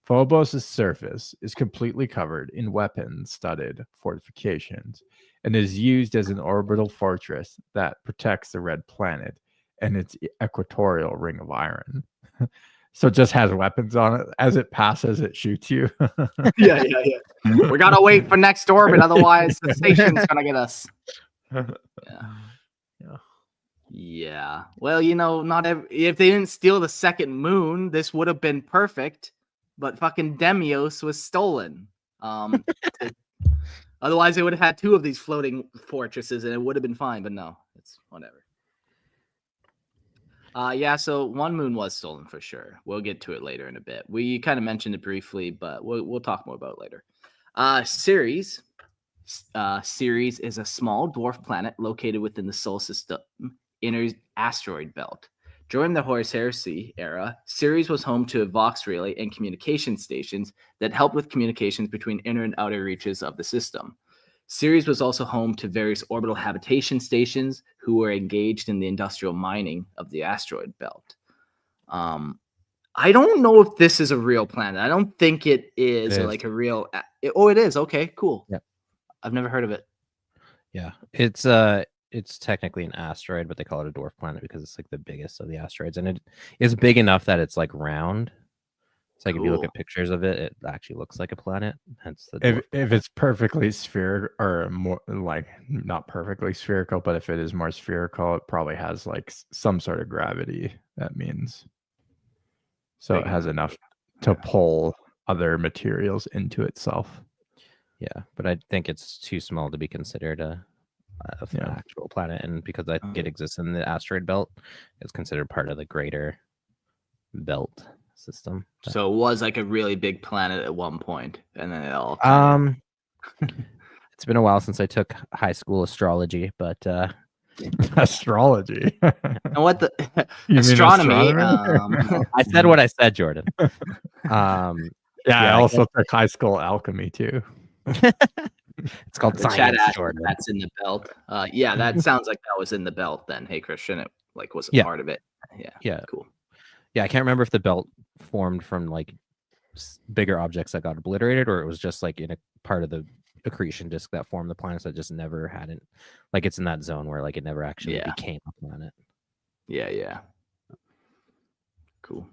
Phobos' surface is completely covered in weapon-studded fortifications and is used as an orbital fortress that protects the red planet and its equatorial ring of iron. So it just has weapons on it. As it passes, it shoots you. Yeah. We gotta wait for next orbit, otherwise the station's gonna get us. Yeah. Well, if they didn't steal the second moon, this would have been perfect. But fucking Demios was stolen. Otherwise, they would have had two of these floating fortresses, and it would have been fine. But no, it's whatever. So one moon was stolen for sure. We'll get to it later in a bit. We kind of mentioned it briefly, but we'll talk more about it later. Ceres is a small dwarf planet located within the Solar System inner asteroid belt. During the Horus Heresy era, Ceres was home to a Vox relay and communication stations that helped with communications between inner and outer reaches of the system. Ceres was also home to various orbital habitation stations who were engaged in the industrial mining of the asteroid belt. I don't know if this is a real planet. I don't think it is, It or is. like a real. Oh, it is. Okay, cool. Yep. I've never heard of it. Yeah, it's technically an asteroid, but they call it a dwarf planet because it's like the biggest of the asteroids, and it is big enough that it's like round. It's like if you look Cool. at pictures of it, it actually looks like a planet. Hence the If dwarf. it's perfectly spherical, or more like not perfectly spherical, but if it is more spherical, it probably has like some sort of gravity. That means so Big it has enough. enough to pull other materials into itself. Yeah, but I think it's too small to be considered a Yeah. actual planet, and because I think it exists in the asteroid belt, it's considered part of the greater belt system. So it was like a really big planet at one point, and then it all. It's been a while since I took high school astrology, but Astrology. And what the You mean astronomy? astronomy? I said what I said, Jordan. Yeah, Yeah, I I also took high school alchemy too. it's called the chat science, asked if Jordan. that's in the belt. Yeah, that sounds like that was in the belt. Then, hey Christian, it like was a Yeah. part of it. Yeah, Cool. Yeah, I can't remember if the belt formed from like bigger objects that got obliterated, or it was just like in a part of the accretion disk that formed the planets that just never hadn't, like it's in that zone where like it never actually became a planet. Yeah. Cool.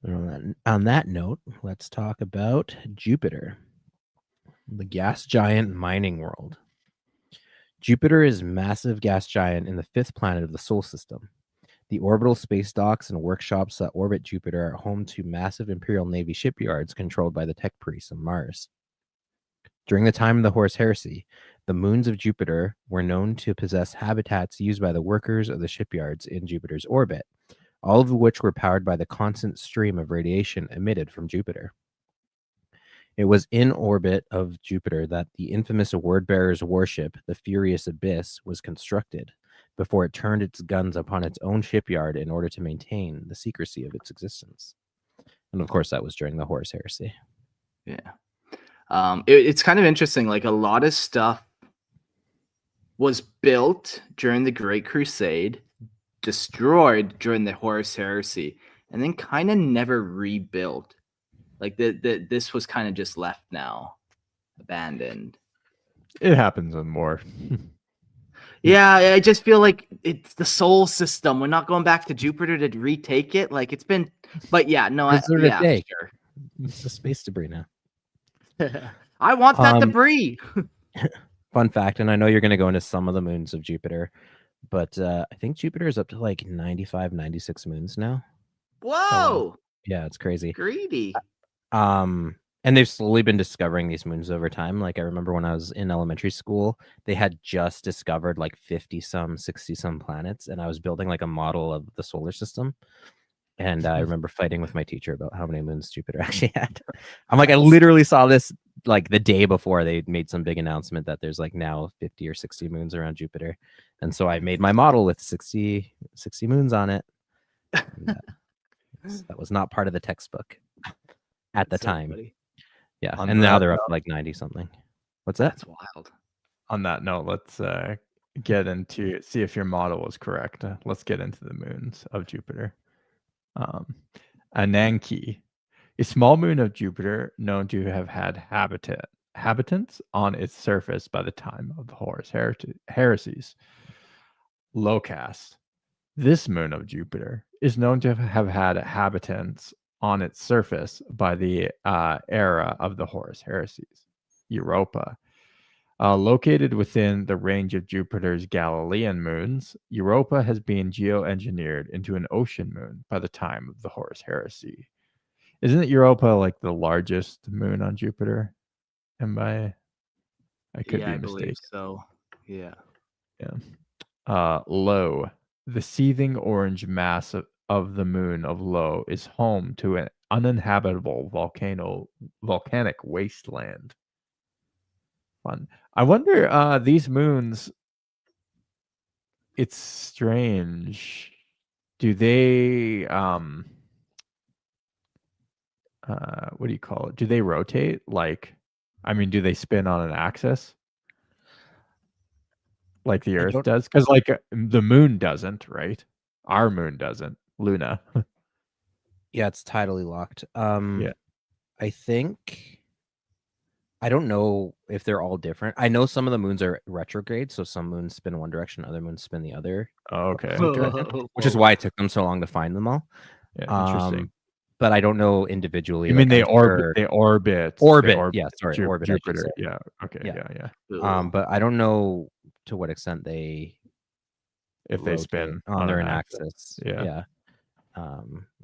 On that note, let's talk about Jupiter, the gas giant mining world. Jupiter is a massive gas giant and the fifth planet of the Solar System. The orbital space docks and workshops that orbit Jupiter are home to massive Imperial Navy shipyards controlled by the tech priests of Mars. During the time of the Horus Heresy, the moons of Jupiter were known to possess habitats used by the workers of the shipyards in Jupiter's orbit, all of which were powered by the constant stream of radiation emitted from Jupiter. It was in orbit of Jupiter that the infamous Wordbearer's warship, the Furious Abyss, was constructed, before it turned its guns upon its own shipyard in order to maintain the secrecy of its existence. And of course, that was during the Horus Heresy. Yeah. It's kind of interesting. Like a lot of stuff was built during the Great Crusade, destroyed during the Horus Heresy, and then kind of never rebuilt. Like this was kind of just left now, abandoned. It happens in war. Yeah, I just feel like it's the Sol system. We're not going back to Jupiter to retake it. Like it's been, but yeah, no, sure. It's the space debris now. I want that debris. Fun fact, and I know you're going to go into some of the moons of Jupiter, but I think Jupiter is up to like 95, 96 moons now. Whoa! Yeah, it's crazy. Greedy. And they've slowly been discovering these moons over time. Like I remember when I was in elementary school, they had just discovered like 50-some, 60-some planets, and I was building like a model of the solar system. And I remember fighting with my teacher about how many moons Jupiter actually had. I'm like, I literally saw this like the day before they made some big announcement that there's like now 50 or 60 moons around Jupiter. And so I made my model with 60 moons on it. That was not part of the textbook at the time. Funny. Yeah, and now they're up to like 90 something. What's that? That's wild. On that note, let's get into see if your model was correct. Let's get into the moons of Jupiter. Ananke, a small moon of Jupiter known to have had habitants on its surface by the time of the Horus heresies. Locast, this moon of Jupiter is known to have had habitants on its surface by the era of the Horus heresies. Europa, located within the range of Jupiter's Galilean moons, Europa has been geoengineered into an ocean moon by the time of the Horus heresy. Isn't Europa like the largest moon on Jupiter? I could be mistaken. Believe so. Yeah. Lo, the seething orange mass of the moon of Lo is home to an uninhabitable volcanic wasteland. Fun. I wonder, these moons, it's strange. Do they what do you call it? Do they rotate? Like, I mean, do they spin on an axis like the Earth does? Because like the moon doesn't, right? Our moon doesn't. Luna. Yeah, it's tidally locked. Yeah. I think I don't know if they're all different. I know some of the moons are retrograde, so some moons spin one direction, other moons spin the other. Okay. Direction, which is why it took them so long to find them all. Yeah, interesting. But I don't know individually. You mean like, they orbit? They orbit. Yeah, sorry, orbit. Jupiter. Yeah. Okay. Yeah. But I don't know to what extent they if they spin on their axis. Yeah.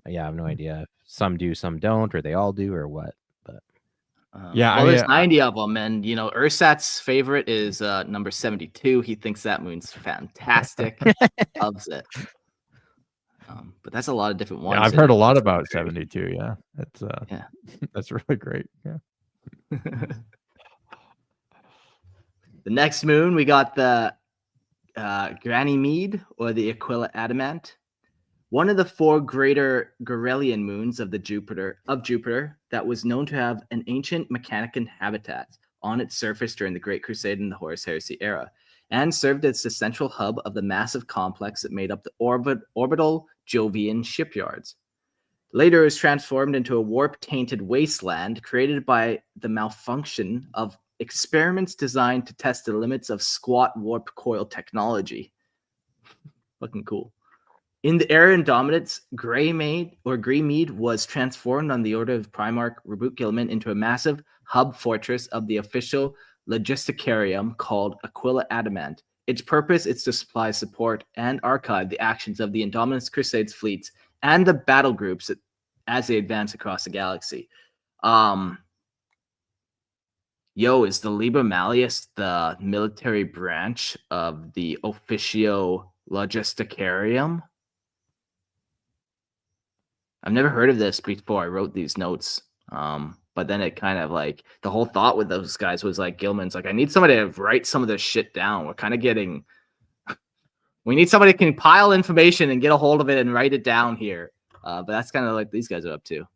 Yeah, I have no idea. Some do, some don't, or they all do, or what. But well, there's 90 of them, and Ursat's favorite is number 72. He thinks that moon's fantastic. Loves it. But that's a lot of different ones. Yeah, I've heard a lot about 72. Yeah, that's that's really great. Yeah. The next moon, we got the Ganymede, or the Aquila Adamant, one of the 4 greater Gorelian moons of Jupiter that was known to have an ancient Mechanican habitat on its surface during the Great Crusade and the Horus Heresy era, and served as the central hub of the massive complex that made up the orbital Jovian shipyards. Later, it was transformed into a warp-tainted wasteland created by the malfunction of experiments designed to test the limits of squat warp coil technology. Fucking cool. In the era Indominus, Greymead was transformed on the order of Primarch Reboot Gilman into a massive hub fortress of the official logisticarium called Aquila Adamant. Its purpose is to supply support and archive the actions of the Indominus Crusades fleets and the battle groups as they advance across the galaxy. Is the Liber Malleus the military branch of the Officio Logisticarium? I've never heard of this before I wrote these notes. But then it kind of like the whole thought with those guys was like Gilman's like, I need somebody to write some of this shit down. We're kind of getting, we need somebody who can compile information and get a hold of it and write it down here. But that's kind of like these guys are up to.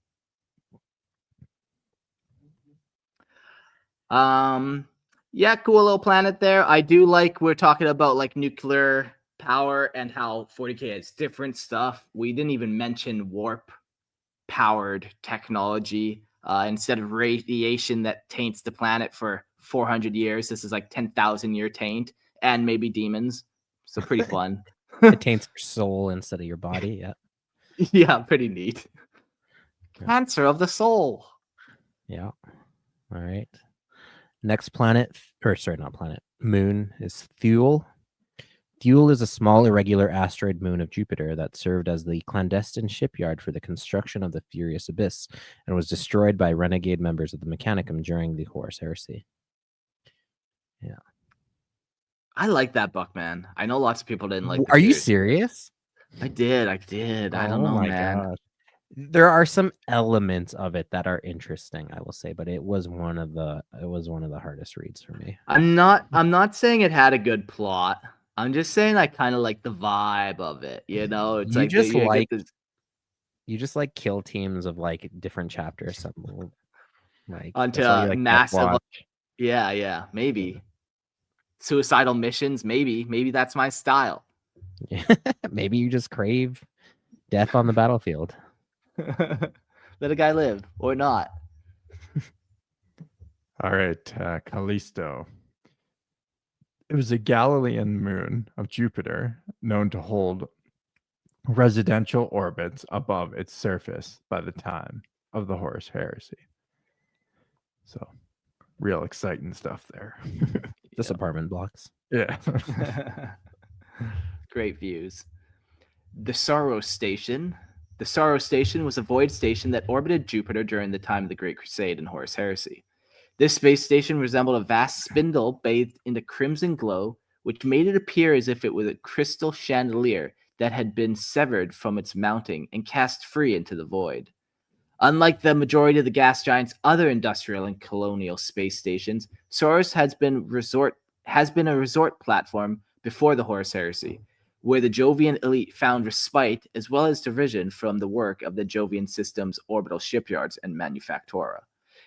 Yeah, cool little planet there. I do like, we're talking about like nuclear power and how 40K has different stuff. We didn't even mention warp powered technology. Instead of radiation that taints the planet for 400 years, this is like 10,000 year taint, and maybe demons. So pretty fun. It taints your soul instead of your body. Yeah. Yeah, pretty neat. Cancer of the soul. Yeah. All right. Next planet, or sorry, not planet, moon is Thule. Thule is a small, irregular asteroid moon of Jupiter that served as the clandestine shipyard for the construction of the Furious Abyss and was destroyed by renegade members of the Mechanicum during the Horus Heresy. Yeah. I like that book, man. I know lots of people didn't like Are you serious? I did. I don't know, man. Gosh. There are some elements of it that are interesting, I will say, but it was one of the hardest reads for me. I'm not saying it had a good plot. I'm just saying I kind of like the vibe of it, It's you just like kill teams of like different chapters, something like onto massive. Yeah, maybe suicidal missions. Maybe that's my style. Maybe you just crave death on the battlefield. Let a guy live or not. All right, Callisto. It was a Galilean moon of Jupiter known to hold residential orbits above its surface by the time of the Horus Heresy. So, real exciting stuff there. Just apartment blocks. Yeah. Great views. The Saros Station. The Saros Station was a void station that orbited Jupiter during the time of the Great Crusade and Horus Heresy. This space station resembled a vast spindle bathed in the crimson glow, which made it appear as if it was a crystal chandelier that had been severed from its mounting and cast free into the void. Unlike the majority of the gas giant's other industrial and colonial space stations, Saros has been a resort platform before the Horus Heresy. where the Jovian elite found respite as well as derision from the work of the Jovian system's orbital shipyards and manufactura.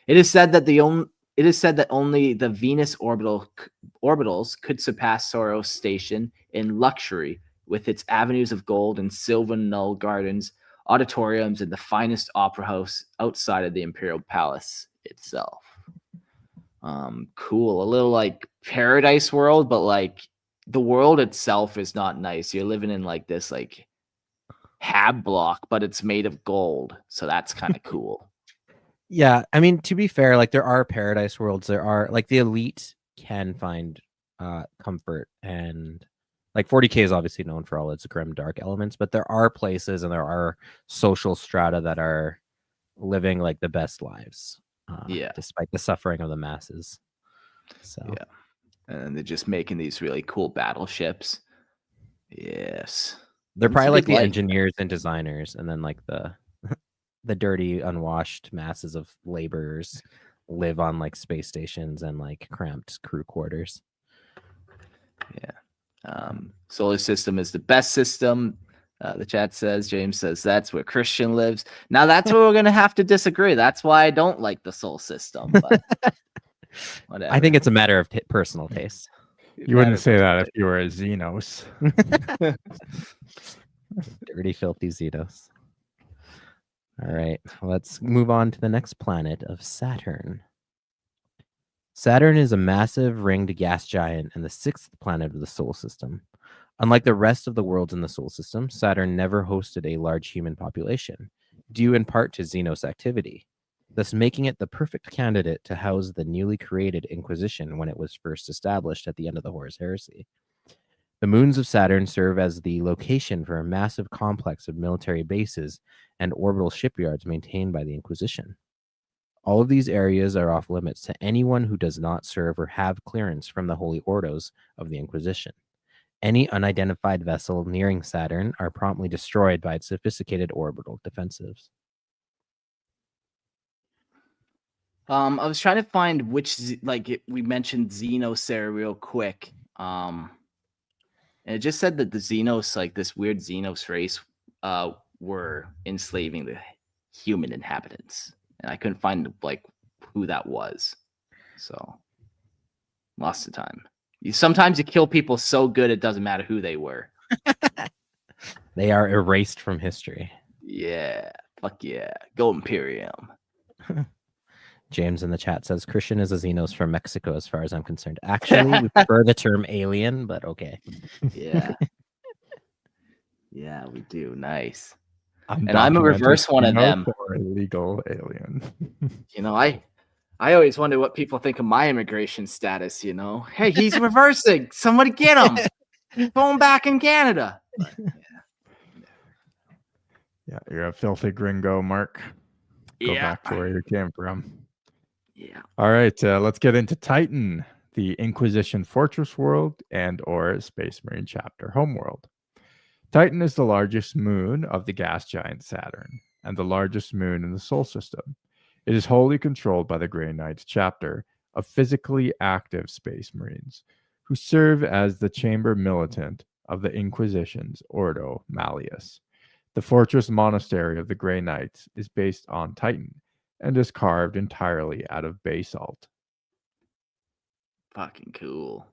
It is said that only the Venus orbitals could surpass Soros station in luxury, with its avenues of gold and silver null gardens, auditoriums, and the finest opera house outside of the Imperial Palace itself. Cool. A little like Paradise World, but like the world itself is not nice. You're living in like this like hab block, but it's made of gold. So that's kind of cool. Yeah, I mean, to be fair, like there are paradise worlds. There are like the elite can find comfort, and like 40K is obviously known for all its grim dark elements, but there are places and there are social strata that are living like the best lives. Despite the suffering of the masses. So yeah, and they're just making these really cool battleships. Yes, they're probably like the engineers and designers, and then like the dirty, unwashed masses of laborers live on like space stations and like cramped crew quarters. Yeah. Solar system is the best system. The chat says, James says, that's where Christian lives. Now that's where we're going to have to disagree. That's why I don't like the Sol system. But whatever. I think it's a matter of personal taste. You wouldn't say that if you were a xenos. Dirty, filthy xenos. All right, let's move on to the next planet of Saturn. Saturn is a massive ringed gas giant and the 6th planet of the Solar System. Unlike the rest of the worlds in the Solar System, Saturn never hosted a large human population, due in part to xenos activity, thus making it the perfect candidate to house the newly created Inquisition when it was first established at the end of the Horus Heresy. The moons of Saturn serve as the location for a massive complex of military bases and orbital shipyards maintained by the Inquisition. All of these areas are off limits to anyone who does not serve or have clearance from the Holy Ordos of the Inquisition. Any unidentified vessel nearing Saturn are promptly destroyed by its sophisticated orbital defensives. I was trying to find which, we mentioned Xenos there real quick. And it just said that the Xenos, like this weird Xenos race, were enslaving the human inhabitants. And I couldn't find like who that was. So lost the time. Sometimes you kill people so good it doesn't matter who they were. They are erased from history. Yeah. Fuck yeah. Go Imperium. James in the chat says Christian is a Xenos from Mexico as far as I'm concerned. Actually, we prefer the term alien, but okay. Yeah. Yeah, we do. Nice. I'm a reverse one of them. Or illegal alien. I always wonder what people think of my immigration status, Hey, he's reversing. Somebody get him. Throw him back in Canada. But, yeah, you're a filthy gringo, Mark. Go back to where you came from. Yeah. All right, let's get into Titan, the Inquisition Fortress World and or Space Marine Chapter Homeworld. Titan is the largest moon of the gas giant Saturn and the largest moon in the Sol system. It is wholly controlled by the Grey Knights chapter of physically active Space Marines, who serve as the chamber militant of the Inquisition's Ordo Malleus. The fortress monastery of the Grey Knights is based on Titan and is carved entirely out of basalt. Fucking cool.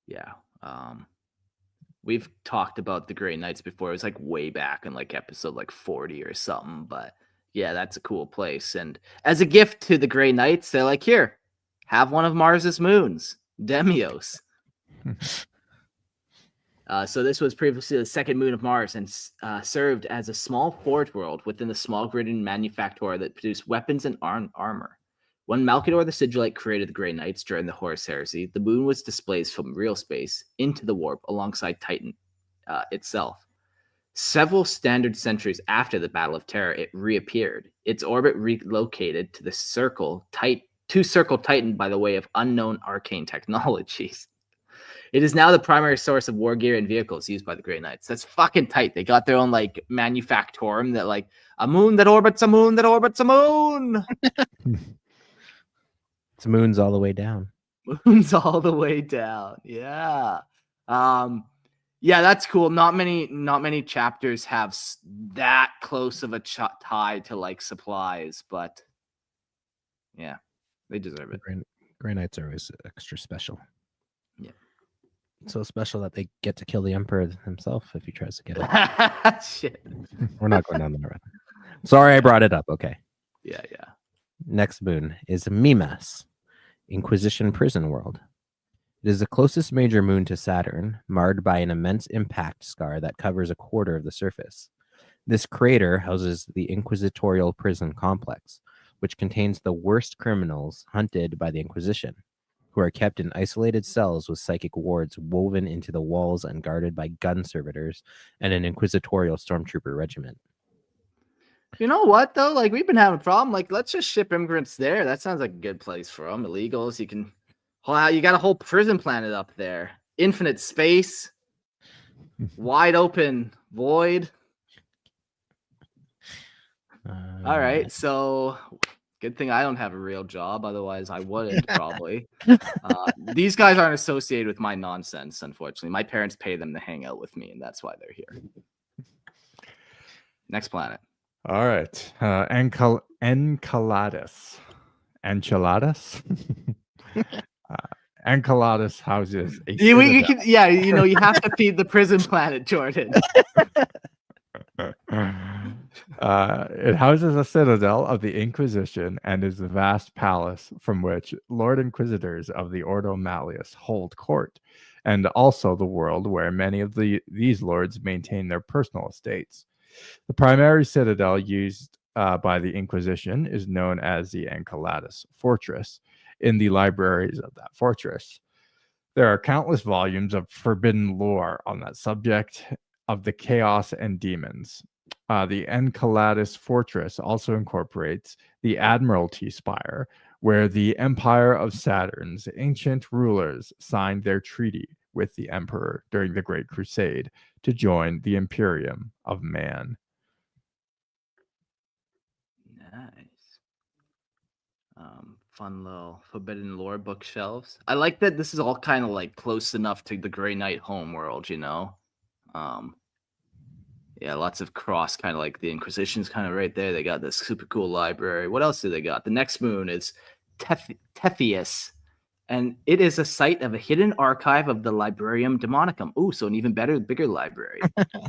Yeah. We've talked about the Grey Knights before. It was like way back in like episode like 40 or something, but yeah, that's a cool place. And as a gift to the Grey Knights, they're like, here, have one of Mars's moons, Demios. So this was previously the second moon of Mars and served as a small forge world within the small gridded manufactura that produced weapons and armor. When Malkador the Sigillite created the Grey Knights during the Horus Heresy, the moon was displaced from real space into the warp alongside Titan itself. Several standard centuries after the Battle of Terra, it reappeared. Its orbit relocated to the circle Titan by the way of unknown arcane technologies. It is now the primary source of war gear and vehicles used by the Grey Knights. That's fucking tight. They got their own like manufactorum that like a moon that orbits a moon that orbits a moon. It's moons all the way down. Moons all the way down. Yeah. Yeah, that's cool. Not many chapters have that close of a tie to like supplies, but yeah, they deserve it. Grey Knights are always extra special. Yeah. So special that they get to kill the Emperor himself if he tries to get it. Shit. We're not going down that road. Sorry, I brought it up. Okay. Yeah. Next moon is Mimas, Inquisition Prison World. It is the closest major moon to Saturn, marred by an immense impact scar that covers a quarter of the surface. This crater houses the Inquisitorial Prison Complex, which contains the worst criminals hunted by the Inquisition, who are kept in isolated cells with psychic wards woven into the walls and guarded by gun servitors and an Inquisitorial stormtrooper regiment. You know what though? Like we've been having a problem. Like let's just ship immigrants there. That sounds like a good place for them. Illegals. You can. Wow, you got a whole prison planet up there. Infinite space. Wide open void. All right. So good thing I don't have a real job. Otherwise, I wouldn't probably. These guys aren't associated with my nonsense, unfortunately. My parents pay them to hang out with me, and that's why they're here. Next planet. All right. Enceladus. Enceladus houses a you have to feed the prison planet, Jordan. It houses a citadel of the Inquisition and is a vast palace from which Lord Inquisitors of the Ordo Malleus hold court, and also the world where many of these lords maintain their personal estates. The primary citadel used by the Inquisition is known as the Enceladus Fortress. In the libraries of that fortress, there are countless volumes of forbidden lore on that subject of the chaos and demons. The Enceladus Fortress also incorporates the Admiralty Spire, where the Empire of Saturn's ancient rulers signed their treaty with the Emperor during the Great Crusade to join the Imperium of Man. Nice. Fun little forbidden lore bookshelves. I like that this is all kind of like close enough to the Grey Knight homeworld, you know? Yeah, lots of cross, kind of like the Inquisition's kind of right there. They got this super cool library. What else do they got? The next moon is Tethys, and it is a site of a hidden archive of the Librarium Demonicum. Ooh, so an even better, bigger library.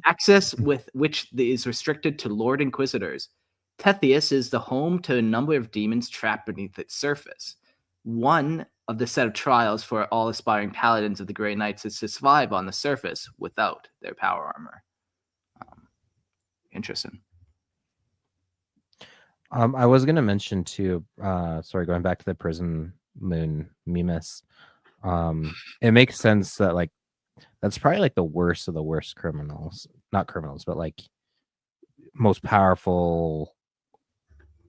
Access with which is restricted to Lord Inquisitors. Tethys is the home to a number of demons trapped beneath its surface. One of the set of trials for all aspiring paladins of the Grey Knights is to survive on the surface without their power armor. Interesting. I was going to mention too, going back to the prison moon, Mimas. It makes sense that like that's probably like the worst of the worst criminals. Not criminals, but like most powerful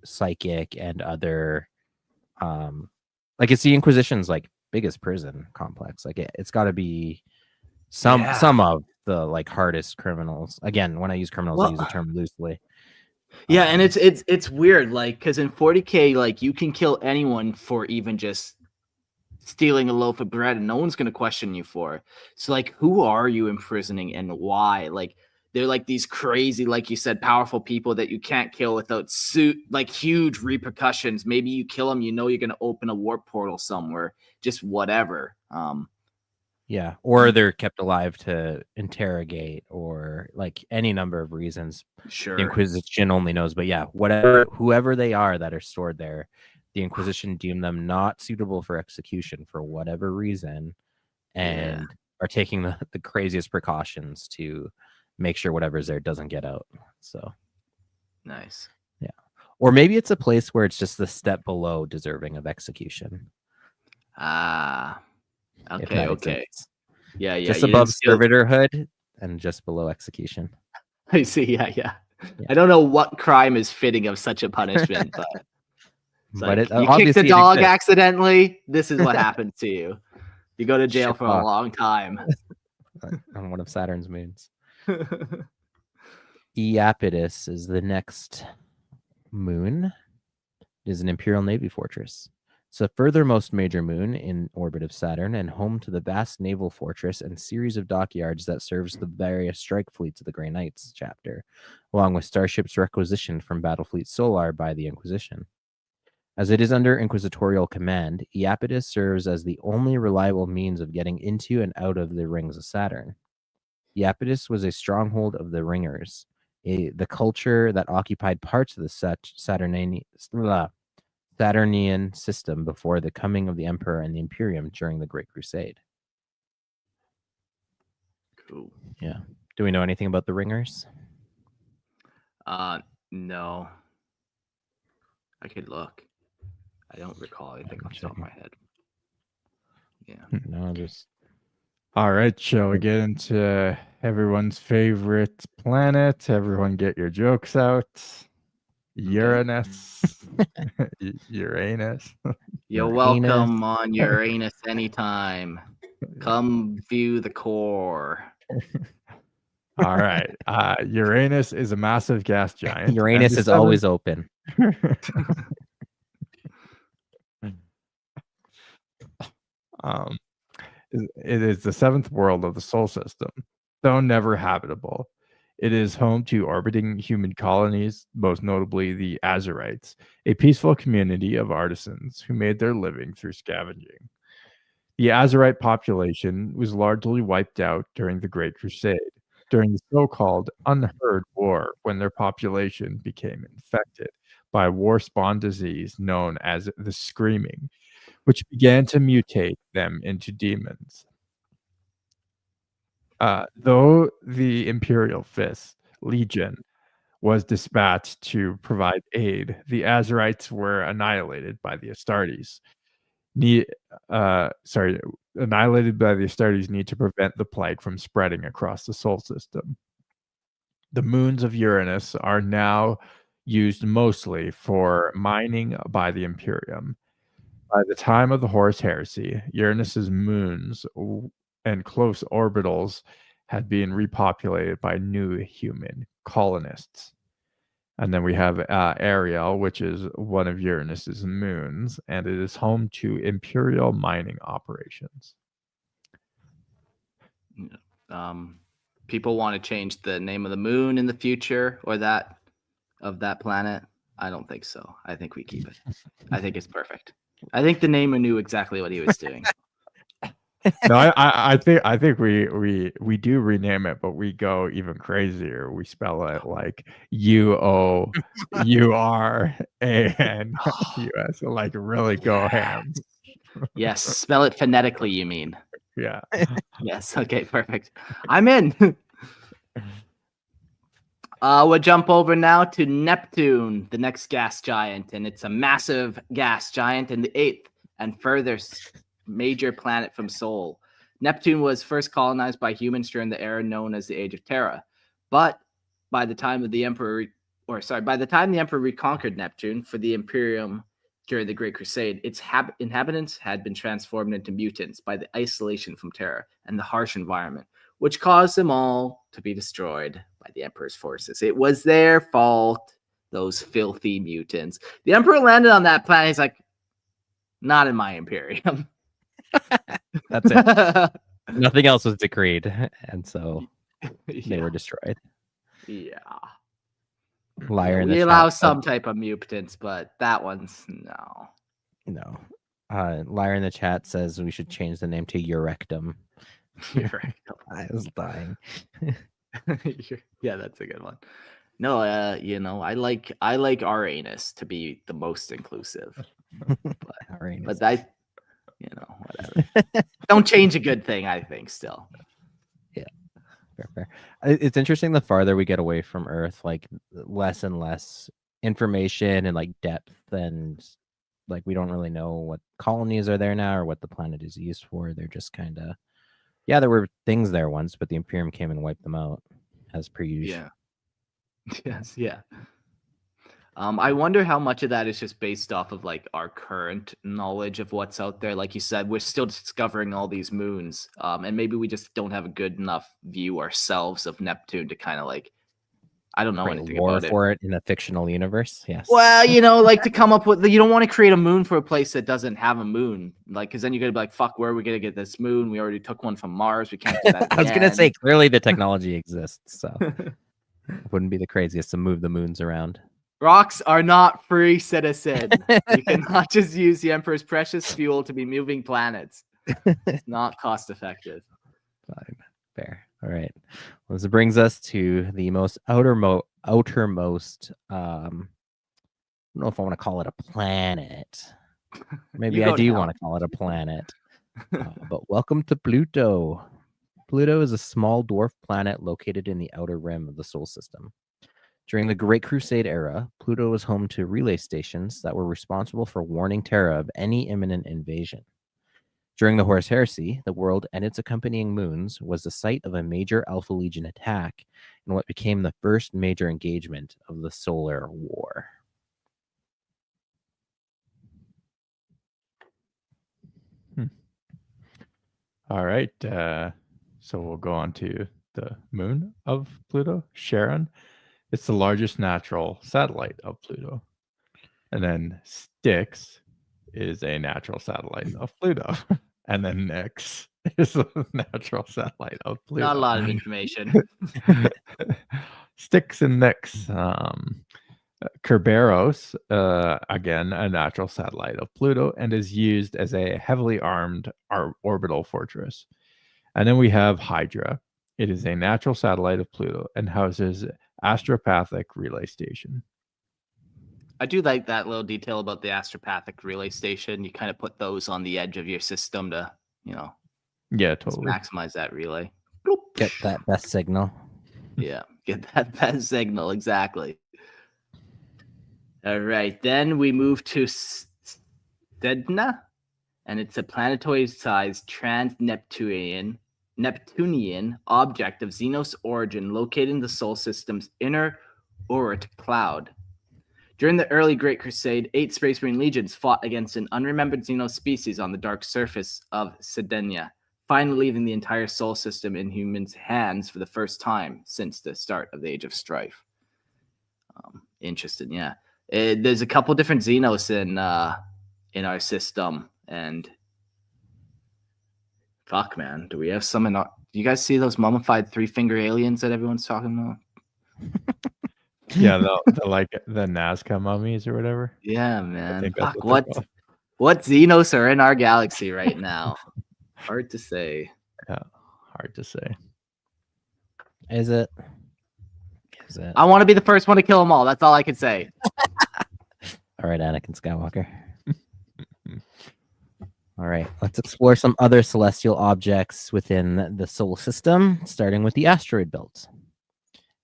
psychic and other like it's the Inquisition's like biggest prison complex. Like it's got to be some of the like hardest criminals. Again, when I use criminals, I use the term loosely. Yeah, and it's weird, like because in 40K, like you can kill anyone for even just stealing a loaf of bread, and no one's gonna question you for it. So like, who are you imprisoning and why? Like they're like these crazy, like you said, powerful people that you can't kill without like huge repercussions. Maybe you kill them, you know you're gonna open a warp portal somewhere, just whatever. Yeah, or they're kept alive to interrogate, or like any number of reasons. Sure. The Inquisition only knows, but yeah, whoever they are that are stored there, the Inquisition deem them not suitable for execution for whatever reason, and are taking the craziest precautions to make sure whatever's there doesn't get out. So nice. Yeah. Or maybe it's a place where it's just the step below deserving of execution. Okay. Yeah. Just above servitorhood and just below execution. I see. Yeah. I don't know what crime is fitting of such a punishment, but it's like, you kicked a dog accidentally. This is what happened to you. You go to jail for a long time. On one of Saturn's moons. Iapetus is the next moon. It is an Imperial Navy fortress. It's the furthermost major moon in orbit of Saturn and home to the vast naval fortress and series of dockyards that serves the various strike fleets of the Grey Knights chapter, along with starships requisitioned from Battlefleet Solar by the Inquisition. As it is under inquisitorial command, Iapetus serves as the only reliable means of getting into and out of the rings of Saturn. Iapetus was a stronghold of the Ringers, the culture that occupied parts of the Saturnian system before the coming of the Emperor and the Imperium during the Great Crusade. Cool. Yeah. Do we know anything about the Ringers? No. I could look. I don't recall anything off the top of my head. Yeah. No, just All right, shall we get into everyone's favorite planet? Everyone get your jokes out. Uranus. Uranus. You're welcome on Uranus anytime. Come view the core. All right. Uranus is a massive gas giant. Uranus is always open. It is the seventh world of the Sol system, though never habitable. It is home to orbiting human colonies, most notably the Azurites, a peaceful community of artisans who made their living through scavenging. The Azurite population was largely wiped out during the Great Crusade, during the so-called Unheard War, when their population became infected by a war-spawned disease known as the Screaming, which began to mutate them into demons. Though the Imperial Fist Legion was dispatched to provide aid, the Azurites were annihilated by the Astartes. Annihilated by the Astartes need to prevent the plague from spreading across the Sol system. The moons of Uranus are now used mostly for mining by the Imperium. By the time of the Horus Heresy, Uranus's moons and close orbitals had been repopulated by new human colonists. And then we have Ariel, which is one of Uranus's moons, and it is home to Imperial mining operations. People want to change the name of the moon in the future or that of that planet. I don't think so. I think we keep it. I think it's perfect. I think the namer knew exactly what he was doing. No, I think we do rename it, but we go even crazier. We spell it like UOURANUS, like really go ham. Yes, spell it phonetically, you mean? Yeah. Yes. Okay, perfect. I'm in. We'll jump over now to Neptune, the next gas giant, and it's a massive gas giant and the 8th and furthest major planet from Sol. Neptune was first colonized by humans during the era known as the Age of Terra, but by the time the Emperor reconquered Neptune for the Imperium during the Great Crusade, its inhabitants had been transformed into mutants by the isolation from Terra and the harsh environment, which caused them all to be destroyed by the Emperor's forces. It was their fault, those filthy mutants. The Emperor landed on that planet. He's like, not in my Imperium. That's it. Nothing else was decreed, and so they were destroyed. Yeah. Liar in the we chat allow some type of mutants, but that one's no. No. Liar in the chat says we should change the name to Eurectum. I was dying. Yeah, that's a good one. No, I like Uranus to be the most inclusive. But I, whatever. Don't change a good thing, I think, still. Yeah. Fair. It's interesting the farther we get away from Earth, like less and less information and like depth, and like we don't really know what colonies are there now or what the planet is used for. They're just kind of, yeah, there were things there once, but the Imperium came and wiped them out as per usual. Yeah. Yes, yeah. I wonder how much of that is just based off of like our current knowledge of what's out there. Like you said, we're still discovering all these moons, and maybe we just don't have a good enough view ourselves of Neptune to kind of like I don't know Create anything lore about it. for it in a fictional universe. Yes. Well, you know, like to come up with, you don't want to create a moon for a place that doesn't have a moon, like, because then you're gonna be like, fuck, where are we gonna get this moon? We already took one from Mars. We can't do that I was gonna say again. clearly the technology exists, so it wouldn't be the craziest to move the moons around. Rocks are not free, citizen. You cannot just use the Emperor's precious fuel to be moving planets. It's not cost effective. Fine. Fair. All right. Well, this brings us to the most outermost. I don't know if I want to call it a planet. Maybe I do want to call it a planet. But welcome to Pluto. Pluto is a small dwarf planet located in the outer rim of the Sol system. During the Great Crusade era, Pluto was home to relay stations that were responsible for warning Terra of any imminent invasion. During the Horus Heresy, the world and its accompanying moons was the site of a major Alpha Legion attack in what became the first major engagement of the Solar War. All right. So we'll go on to the moon of Pluto, Charon. It's the largest natural satellite of Pluto. And then Styx is a natural satellite of Pluto. And then Nix is a natural satellite of Pluto. Not a lot of information. Styx and Nix. Kerberos, again, a natural satellite of Pluto, and is used as a heavily armed orbital fortress. And then we have Hydra. It is a natural satellite of Pluto and houses astropathic relay station. I do like that little detail about the astropathic relay station. You kind of put those on the edge of your system to, you know, yeah, totally maximize that relay. Get that best signal. Yeah, get that best signal. Exactly. All right. Then we move to Sedna, and it's a planetoid-sized trans-Neptunian object of xenos origin located in the Sol system's inner Oort cloud. During the early Great Crusade, 8 Space Marine legions fought against an unremembered xenos species on the dark surface of Sedenia, finally leaving the entire Sol system in humans' hands for the first time since the start of the Age of Strife. Interesting, yeah. There's a couple different xenos in our system, and fuck, man, do we have some in our? Do you guys see those mummified 3-finger aliens that everyone's talking about? Yeah, the like the Nazca mummies or whatever. Yeah, man. Fuck, what xenos are in our galaxy right now? Hard to say. Yeah, hard to say. Is it? I want to be the first one to kill them all. That's all I can say. All right, Anakin Skywalker. All right, let's explore some other celestial objects within the Sol system, starting with the asteroid belt.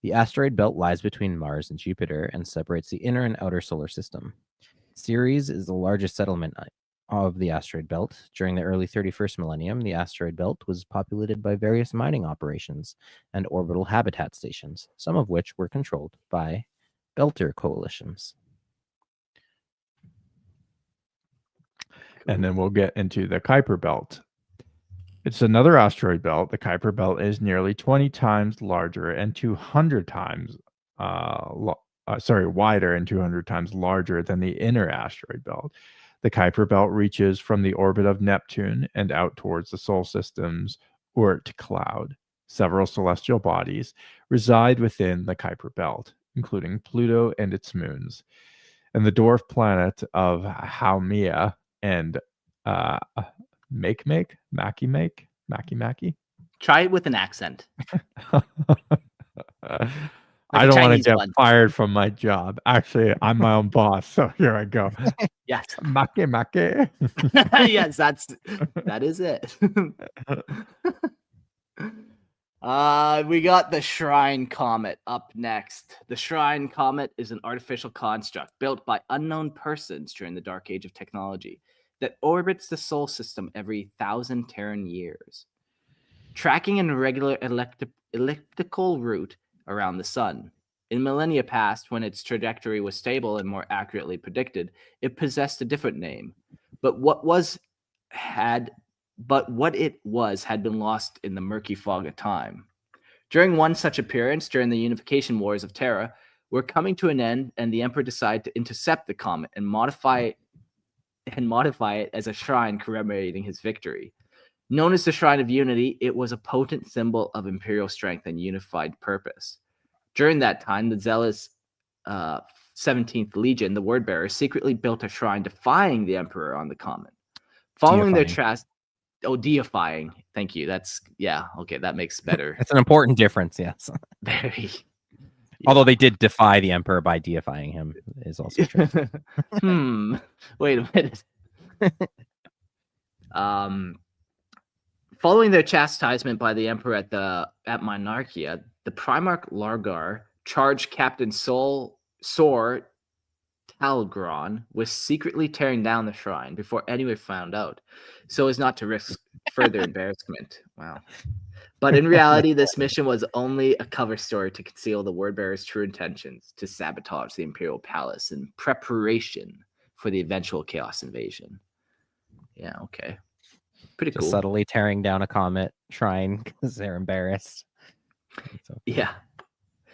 The asteroid belt lies between Mars and Jupiter and separates the inner and outer solar system. Ceres is the largest settlement of the asteroid belt. During the early 31st millennium, the asteroid belt was populated by various mining operations and orbital habitat stations, some of which were controlled by Belter coalitions. And then we'll get into the Kuiper belt. It's another asteroid belt. The Kuiper belt is nearly 20 times larger and 200 times wider and 200 times larger than the inner asteroid belt. The Kuiper belt reaches from the orbit of Neptune and out towards the Sol system's Oort cloud. Several celestial bodies reside within the Kuiper belt, including Pluto and its moons, and the dwarf planet of Haumea and Makemake. Try it with an accent. I don't want to get fired from my job. Actually, I'm my own boss, so here I go. Yes. Make. Yes, that is it. We got the Shrine Comet up next. The Shrine Comet is an artificial construct built by unknown persons during the Dark Age of technology that orbits the Sol system every 1,000 Terran years, tracking an irregular elliptical route around the sun. In millennia past, when its trajectory was stable and more accurately predicted, it possessed a different name. But what it was had been lost in the murky fog of time. During one such appearance, during the unification wars of Terra, were coming to an end, and the Emperor decided to intercept the comet and modify it as a shrine commemorating his victory. Known as the Shrine of Unity, it was a potent symbol of imperial strength and unified purpose. During that time, the zealous 17th Legion, the Wordbearers, secretly built a shrine defying the Emperor on the comet. Following their deifying. Thank you. Okay, that makes better. It's an important difference, yes. Very. Although they did defy the Emperor by deifying him, is also true. Wait a minute. Following their chastisement by the Emperor at Monarchia, the Primarch Largar charged Captain Sor Talgron with secretly tearing down the shrine before anyone found out, so as not to risk further embarrassment. Wow. But in reality, this mission was only a cover story to conceal the Wordbearers' true intentions to sabotage the Imperial Palace in preparation for the eventual Chaos invasion. Yeah, okay. Pretty cool. Subtly tearing down a comet shrine because they're embarrassed. Yeah.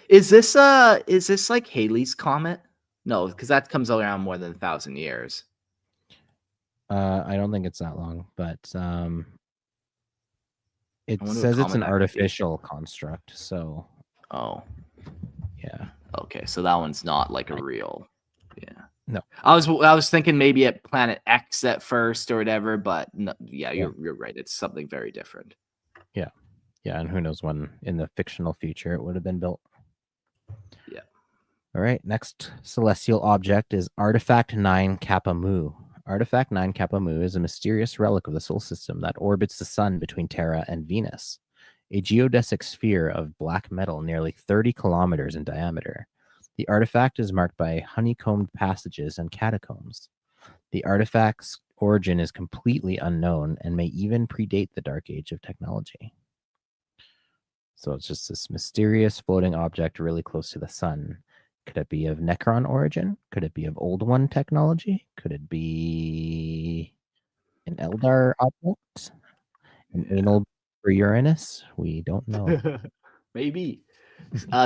Is this like Halley's Comet? No, because that comes around more than 1,000 years. I don't think it's that long, but it says it's an artificial construct. So, yeah. Okay, so that one's not like a real. Yeah. No. I was thinking maybe at Planet X at first or whatever, but no, you're right. It's something very different. Yeah. Yeah, and who knows when in the fictional future it would have been built. Yeah. All right, next celestial object is Artifact 9 Kappa Mu. Artifact 9 Kappa Mu is a mysterious relic of the Sol system that orbits the sun between Terra and Venus, a geodesic sphere of black metal nearly 30 kilometers in diameter. The artifact is marked by honeycombed passages and catacombs. The artifact's origin is completely unknown and may even predate the Dark Age of technology. So it's just this mysterious floating object really close to the sun. Could it be of Necron origin? Could it be of Old One technology? Could it be an Eldar object? An anal for Uranus? We don't know. Maybe.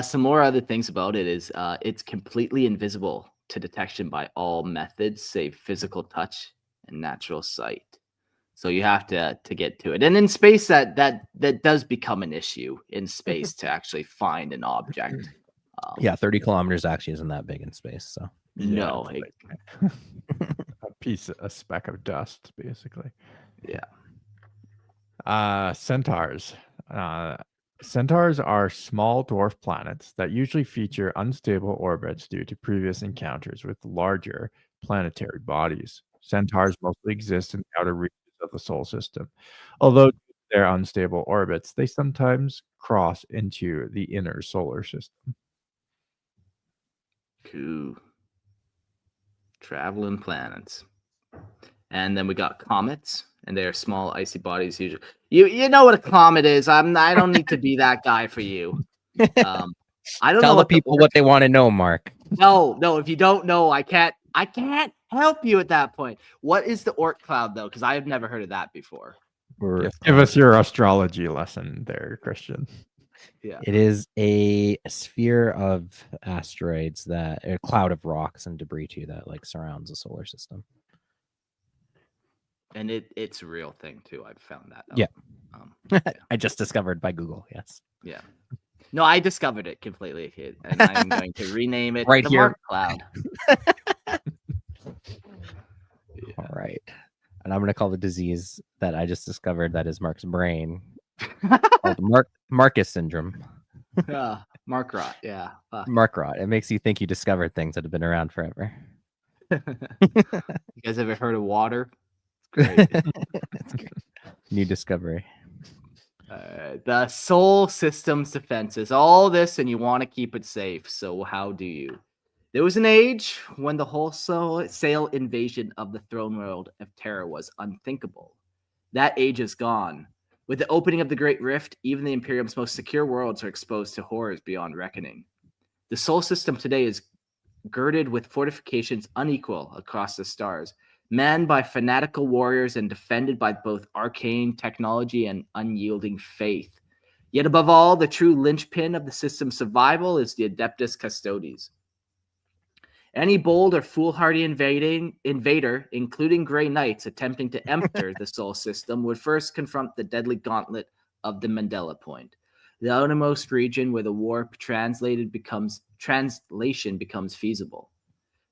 Some more other things about it is it's completely invisible to detection by all methods, save physical touch and natural sight. So you have to get to it. And in space, that does become an issue in space to actually find an object. 30 kilometers actually isn't that big in space. So no, a speck of dust, basically. Yeah. Centaurs. Centaurs are small dwarf planets that usually feature unstable orbits due to previous encounters with larger planetary bodies. Centaurs mostly exist in the outer reaches of the Sol system. Although they're unstable orbits, they sometimes cross into the inner solar system. Cool. Traveling planets. And then we got comets, and they are small icy bodies. Usually, you know what a comet is. I don't need to be that guy for you. I don't tell know the people what they want to know, Mark. No. If you don't know, I can't help you at that point. What is the Oort cloud though? Because I have never heard of that before. Give us your astrology lesson there, Christian. Yeah. It is a sphere of asteroids a cloud of rocks and debris too that like surrounds the solar system. And it's a real thing too. I've found that out. Yeah. I just discovered by Google. Yes. Yeah. No, I discovered it completely, and I'm going to rename it right the here. Mark Cloud. All right. And I'm going to call the disease that I just discovered that is Mark's brain called Marcus syndrome. Mark rot. Yeah. Mark rot. It makes you think you discovered things that have been around forever. You guys ever heard of water? Great. That's great. New discovery. The Sol system's defenses, all this, and you want to keep it safe. So how do you? There was an age when the wholesale invasion of the Throneworld of Terra was unthinkable. That age is gone. With the opening of the Great Rift, even the Imperium's most secure worlds are exposed to horrors beyond reckoning. The Sol system today is girded with fortifications unequal across the stars, manned by fanatical warriors and defended by both arcane technology and unyielding faith. Yet above all, the true linchpin of the system's survival is the Adeptus Custodes. Any bold or foolhardy invader, including Grey Knights attempting to enter the Sol system, would first confront the deadly gauntlet of the Mandela Point, the outermost region where the warp translation becomes feasible.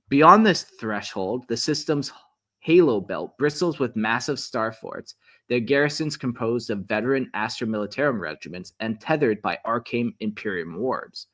Beyond this threshold, the system's halo belt bristles with massive star forts, their garrisons composed of veteran Astra Militarum regiments and tethered by arcane Imperium wards.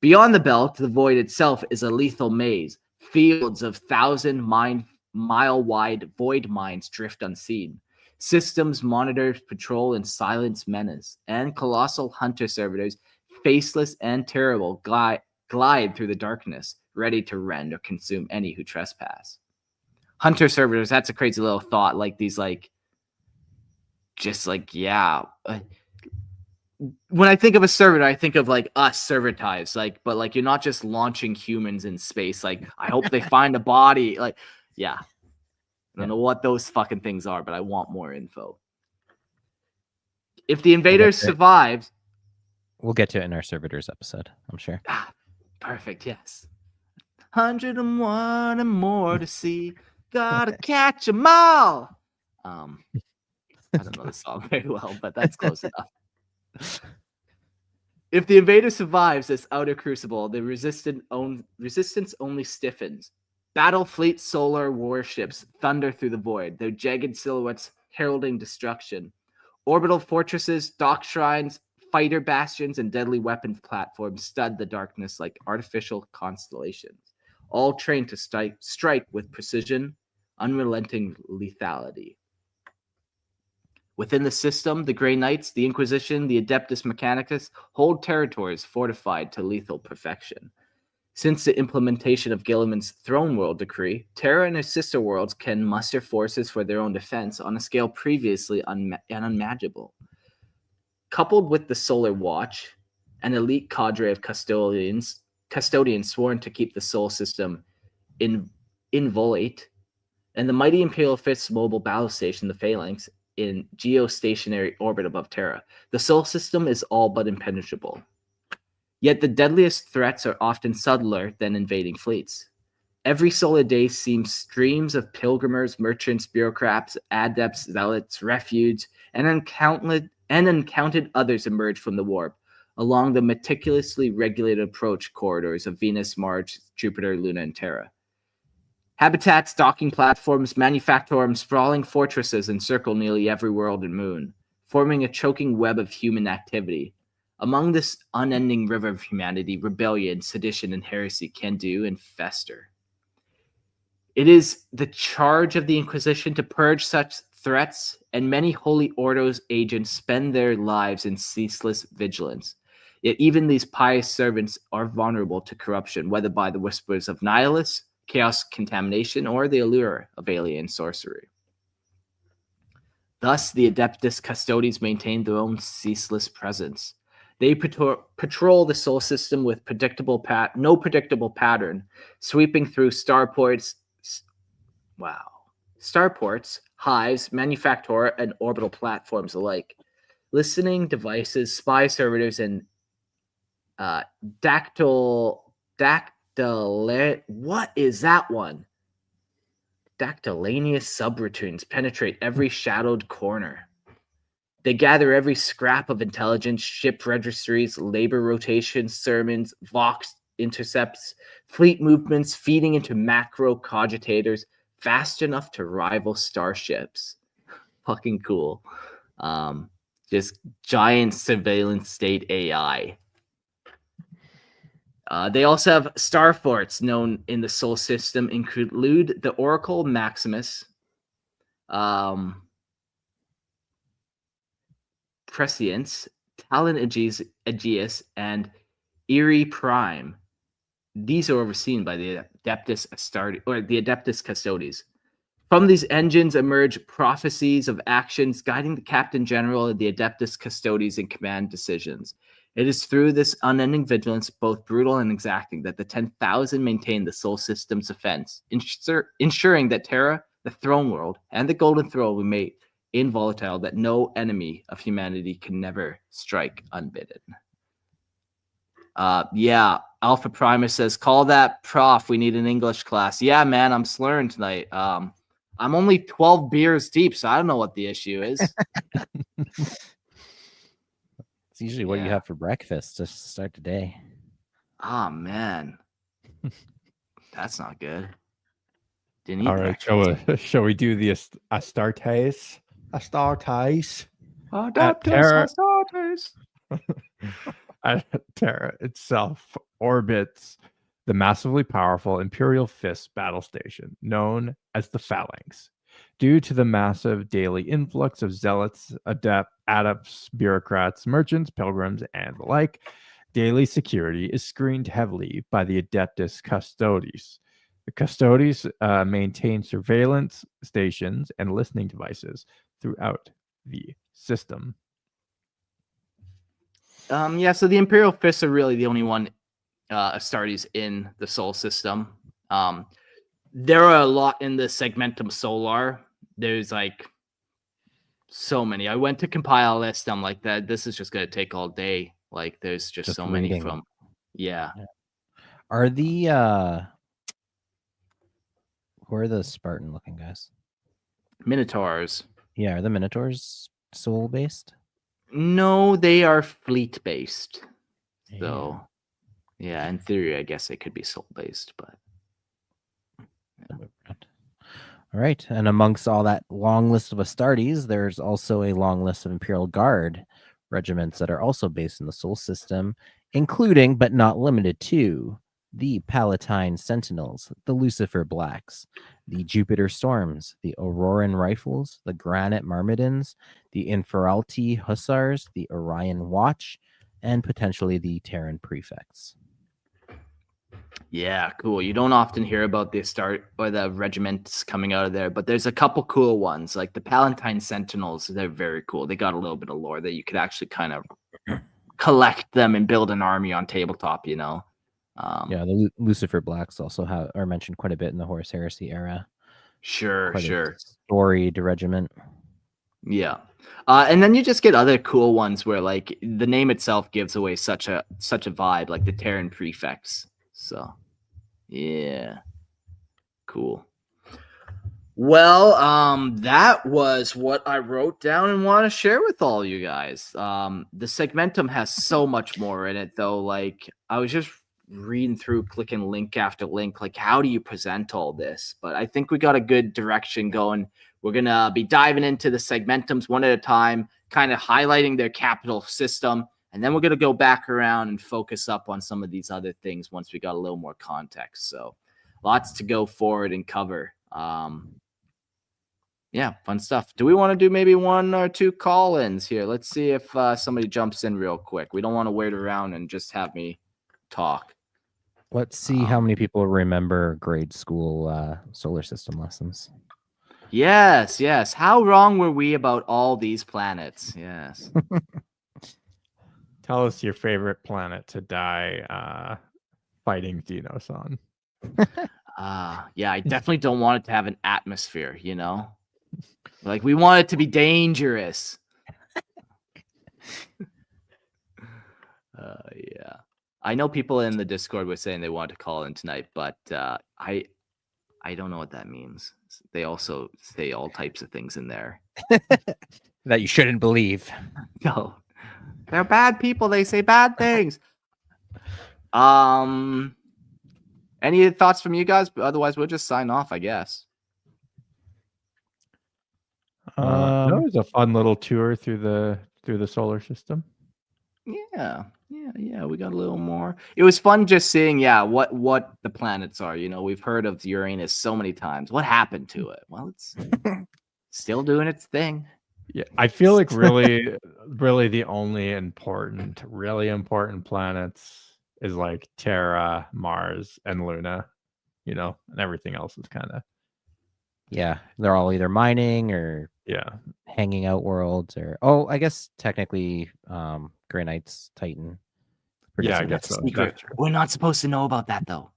Beyond the belt, the void itself is a lethal maze. Fields of 1,000-mile-wide void mines drift unseen. Systems monitor, patrol, and silence menace. And colossal hunter servitors, faceless and terrible, glide through the darkness, ready to rend or consume any who trespass. Hunter servitors, that's a crazy little thought. Like these, when I think of a servitor, I think of like us servitors, but you're not just launching humans in space. Like, I hope they find a body. I don't know what those fucking things are, but I want more info. If the invaders survive, we'll get to it in our servitors episode, I'm sure. Perfect. Yes. 101 and more to see. Gotta catch 'em all. I don't know the song very well, but that's close enough. If the invader survives this outer crucible, the resistance only stiffens. Battle fleet solar warships thunder through the void, their jagged silhouettes heralding destruction. Orbital fortresses, dock shrines, fighter bastions, and deadly weapons platforms stud the darkness like artificial constellations, all trained to strike with precision, unrelenting lethality. Within the system, the Grey Knights, the Inquisition, the Adeptus Mechanicus hold territories fortified to lethal perfection. Since the implementation of Gilliman's Throneworld decree, Terra and her sister worlds can muster forces for their own defense on a scale previously unimaginable. Coupled with the Solar Watch, an elite cadre of custodians sworn to keep the Sol system inviolate, and the mighty Imperial Fifth's mobile battle station, the Phalanx, in geostationary orbit above Terra, the Sol system is all but impenetrable. Yet the deadliest threats are often subtler than invading fleets. Every solar day seems streams of pilgrimers, merchants, bureaucrats, adepts, zealots, refuges, and uncounted others emerge from the warp, along the meticulously regulated approach corridors of Venus, Mars, Jupiter, Luna, and Terra. Habitats, docking platforms, manufactorums, sprawling fortresses encircle nearly every world and moon, forming a choking web of human activity. Among this unending river of humanity, rebellion, sedition, and heresy can do and fester. It is the charge of the Inquisition to purge such threats, and many Holy Ordo's agents spend their lives in ceaseless vigilance. Yet even these pious servants are vulnerable to corruption, whether by the whispers of nihilists, chaos contamination, or the allure of alien sorcery. Thus, the Adeptus Custodes maintain their own ceaseless presence. They patrol the Sol system with no predictable pattern, sweeping through starports, hives, manufactora, and orbital platforms alike. Listening devices, spy servitors, and what is that one? Dactylaneous subroutines penetrate every shadowed corner. They gather every scrap of intelligence, ship registries, labor rotations, sermons, Vox intercepts, fleet movements, feeding into macro cogitators fast enough to rival starships. Fucking cool. Just giant surveillance state AI. They also have star forts known in the Sol system, include the Oracle Maximus, Prescience, Talon Aegeus, and Erie Prime. These are overseen by the Adeptus Custodes. From these engines emerge prophecies of actions guiding the Captain General of the Adeptus Custodes in command decisions. It is through this unending vigilance, both brutal and exacting, that the 10,000 maintain the Sol system's defense, ensuring that Terra, the Throneworld, and the Golden Throne involatile that no enemy of humanity can never strike unbidden. Yeah, Alpha Primus says, call that prof. We need an English class. Yeah, man, I'm slurring tonight. I'm only 12 beers deep, so I don't know what the issue is. It's usually what you have for breakfast to start the day. Ah, man. That's not good. Didn't eat All right, breakfast. shall we do the Astartes? Astartes. Adaptus Astartes. Terra itself orbits the massively powerful Imperial Fist battle station, known as the Phalanx. Due to the massive daily influx of zealots, adepts, bureaucrats, merchants, pilgrims, and the like, daily security is screened heavily by the Adeptus Custodes. The Custodes maintain surveillance stations and listening devices throughout the system. Yeah, so the Imperial Fists are really the only one Astartes in the Sol system. There are a lot in the Segmentum Solar. There's like so many. I went to compile a list. I'm like, that this is just gonna take all day. Like, there's just so many from. Yeah. Are the who are the Spartan looking guys? Minotaurs. Yeah, are the Minotaurs soul based? No, they are fleet based. So yeah, in theory, I guess they could be soul based, but all right. And amongst all that long list of Astartes, there's also a long list of Imperial Guard regiments that are also based in the Sol system, including but not limited to the Palatine Sentinels, the Lucifer Blacks, the Jupiter Storms, the Auroran Rifles, the Granite Myrmidons, the Inferalti Hussars, the Orion Watch, and potentially the Terran Prefects. yeah, cool. You don't often hear about the regiments coming out of there, but there's a couple cool ones, like the Palatine Sentinels. They're very cool. They got a little bit of lore that you could actually kind of collect them and build an army on tabletop, you know. Yeah, the Lucifer Blacks also are mentioned quite a bit in the Horus Heresy era. Sure. Storied regiment. Yeah. And then you just get other cool ones where like the name itself gives away such a vibe, like the Terran Prefects. So yeah. Cool. Well, that was what I wrote down and want to share with all you guys. The Segmentum has so much more in it though. Like I was just reading through, clicking link after link, like how do you present all this? But I think we got a good direction going. We're going to be diving into the Segmentums one at a time, kind of highlighting their capital system. And then we're going to go back around and focus up on some of these other things once we got a little more context. So lots to go forward and cover. Yeah, fun stuff. Do we want to do maybe one or two call-ins here? Let's see if somebody jumps in real quick. We don't want to wait around and just have me talk. Let's see how many people remember grade school solar system lessons. Yes. How wrong were we about all these planets? Yes. Tell us your favorite planet to die fighting xenos on. Yeah, I definitely don't want it to have an atmosphere, you know? Like, we want it to be dangerous. Yeah. I know people in the Discord were saying they want to call in tonight, but I don't know what that means. They also say all types of things in there that you shouldn't believe. No, they're bad people. They say bad things. Any thoughts from you guys? Otherwise, we'll just sign off, I guess. That was a fun little tour through the solar system. Yeah. We got a little more. It was fun just seeing, what the planets are. You know, we've heard of Uranus so many times. What happened to it? Well, it's still doing its thing. Yeah, I feel like really the only really important planets is like Terra, Mars, and Luna, you know, and everything else is kind of. Yeah, they're all either mining or hanging out worlds, or I guess technically Grey Knight's Titan. Yeah, I guess so. Secret. We're not supposed to know about that though.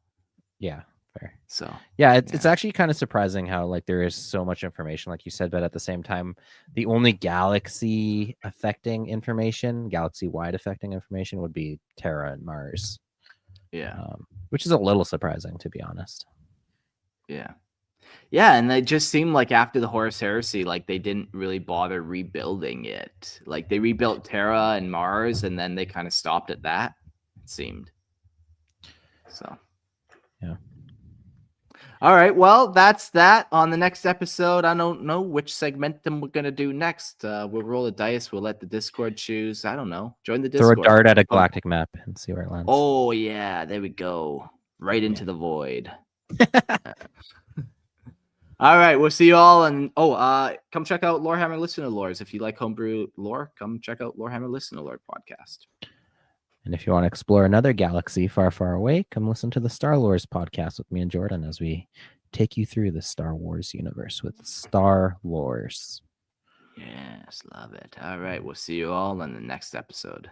Yeah, Fair. So yeah, it's actually kind of surprising how like there is so much information, like you said, but at the same time, the only galaxy affecting information, galaxy wide affecting information, would be Terra and Mars. Yeah. Which is a little surprising, to be honest. Yeah. Yeah, and it just seemed like after the Horus Heresy, like they didn't really bother rebuilding it. Like they rebuilt Terra and Mars, and then they kind of stopped at that, it seemed. So yeah. All right, well, that's that. On the next episode, I don't know which segmentum we're gonna do next. We'll roll a dice. We'll let the Discord choose. I don't know. Join the Throw Discord. a dart at a galactic map and see where it lands. Oh yeah, there we go. Right into the void. All right, we'll see you all, and come check out Lorehammer Listener Lores. If you like homebrew lore, come check out Lorehammer Listener Lore podcast. And if you want to explore another galaxy far, far away, come listen to the Star Wars podcast with me and Jordan as we take you through the Star Wars universe with Star Wars. Yes, love it. All right, we'll see you all in the next episode.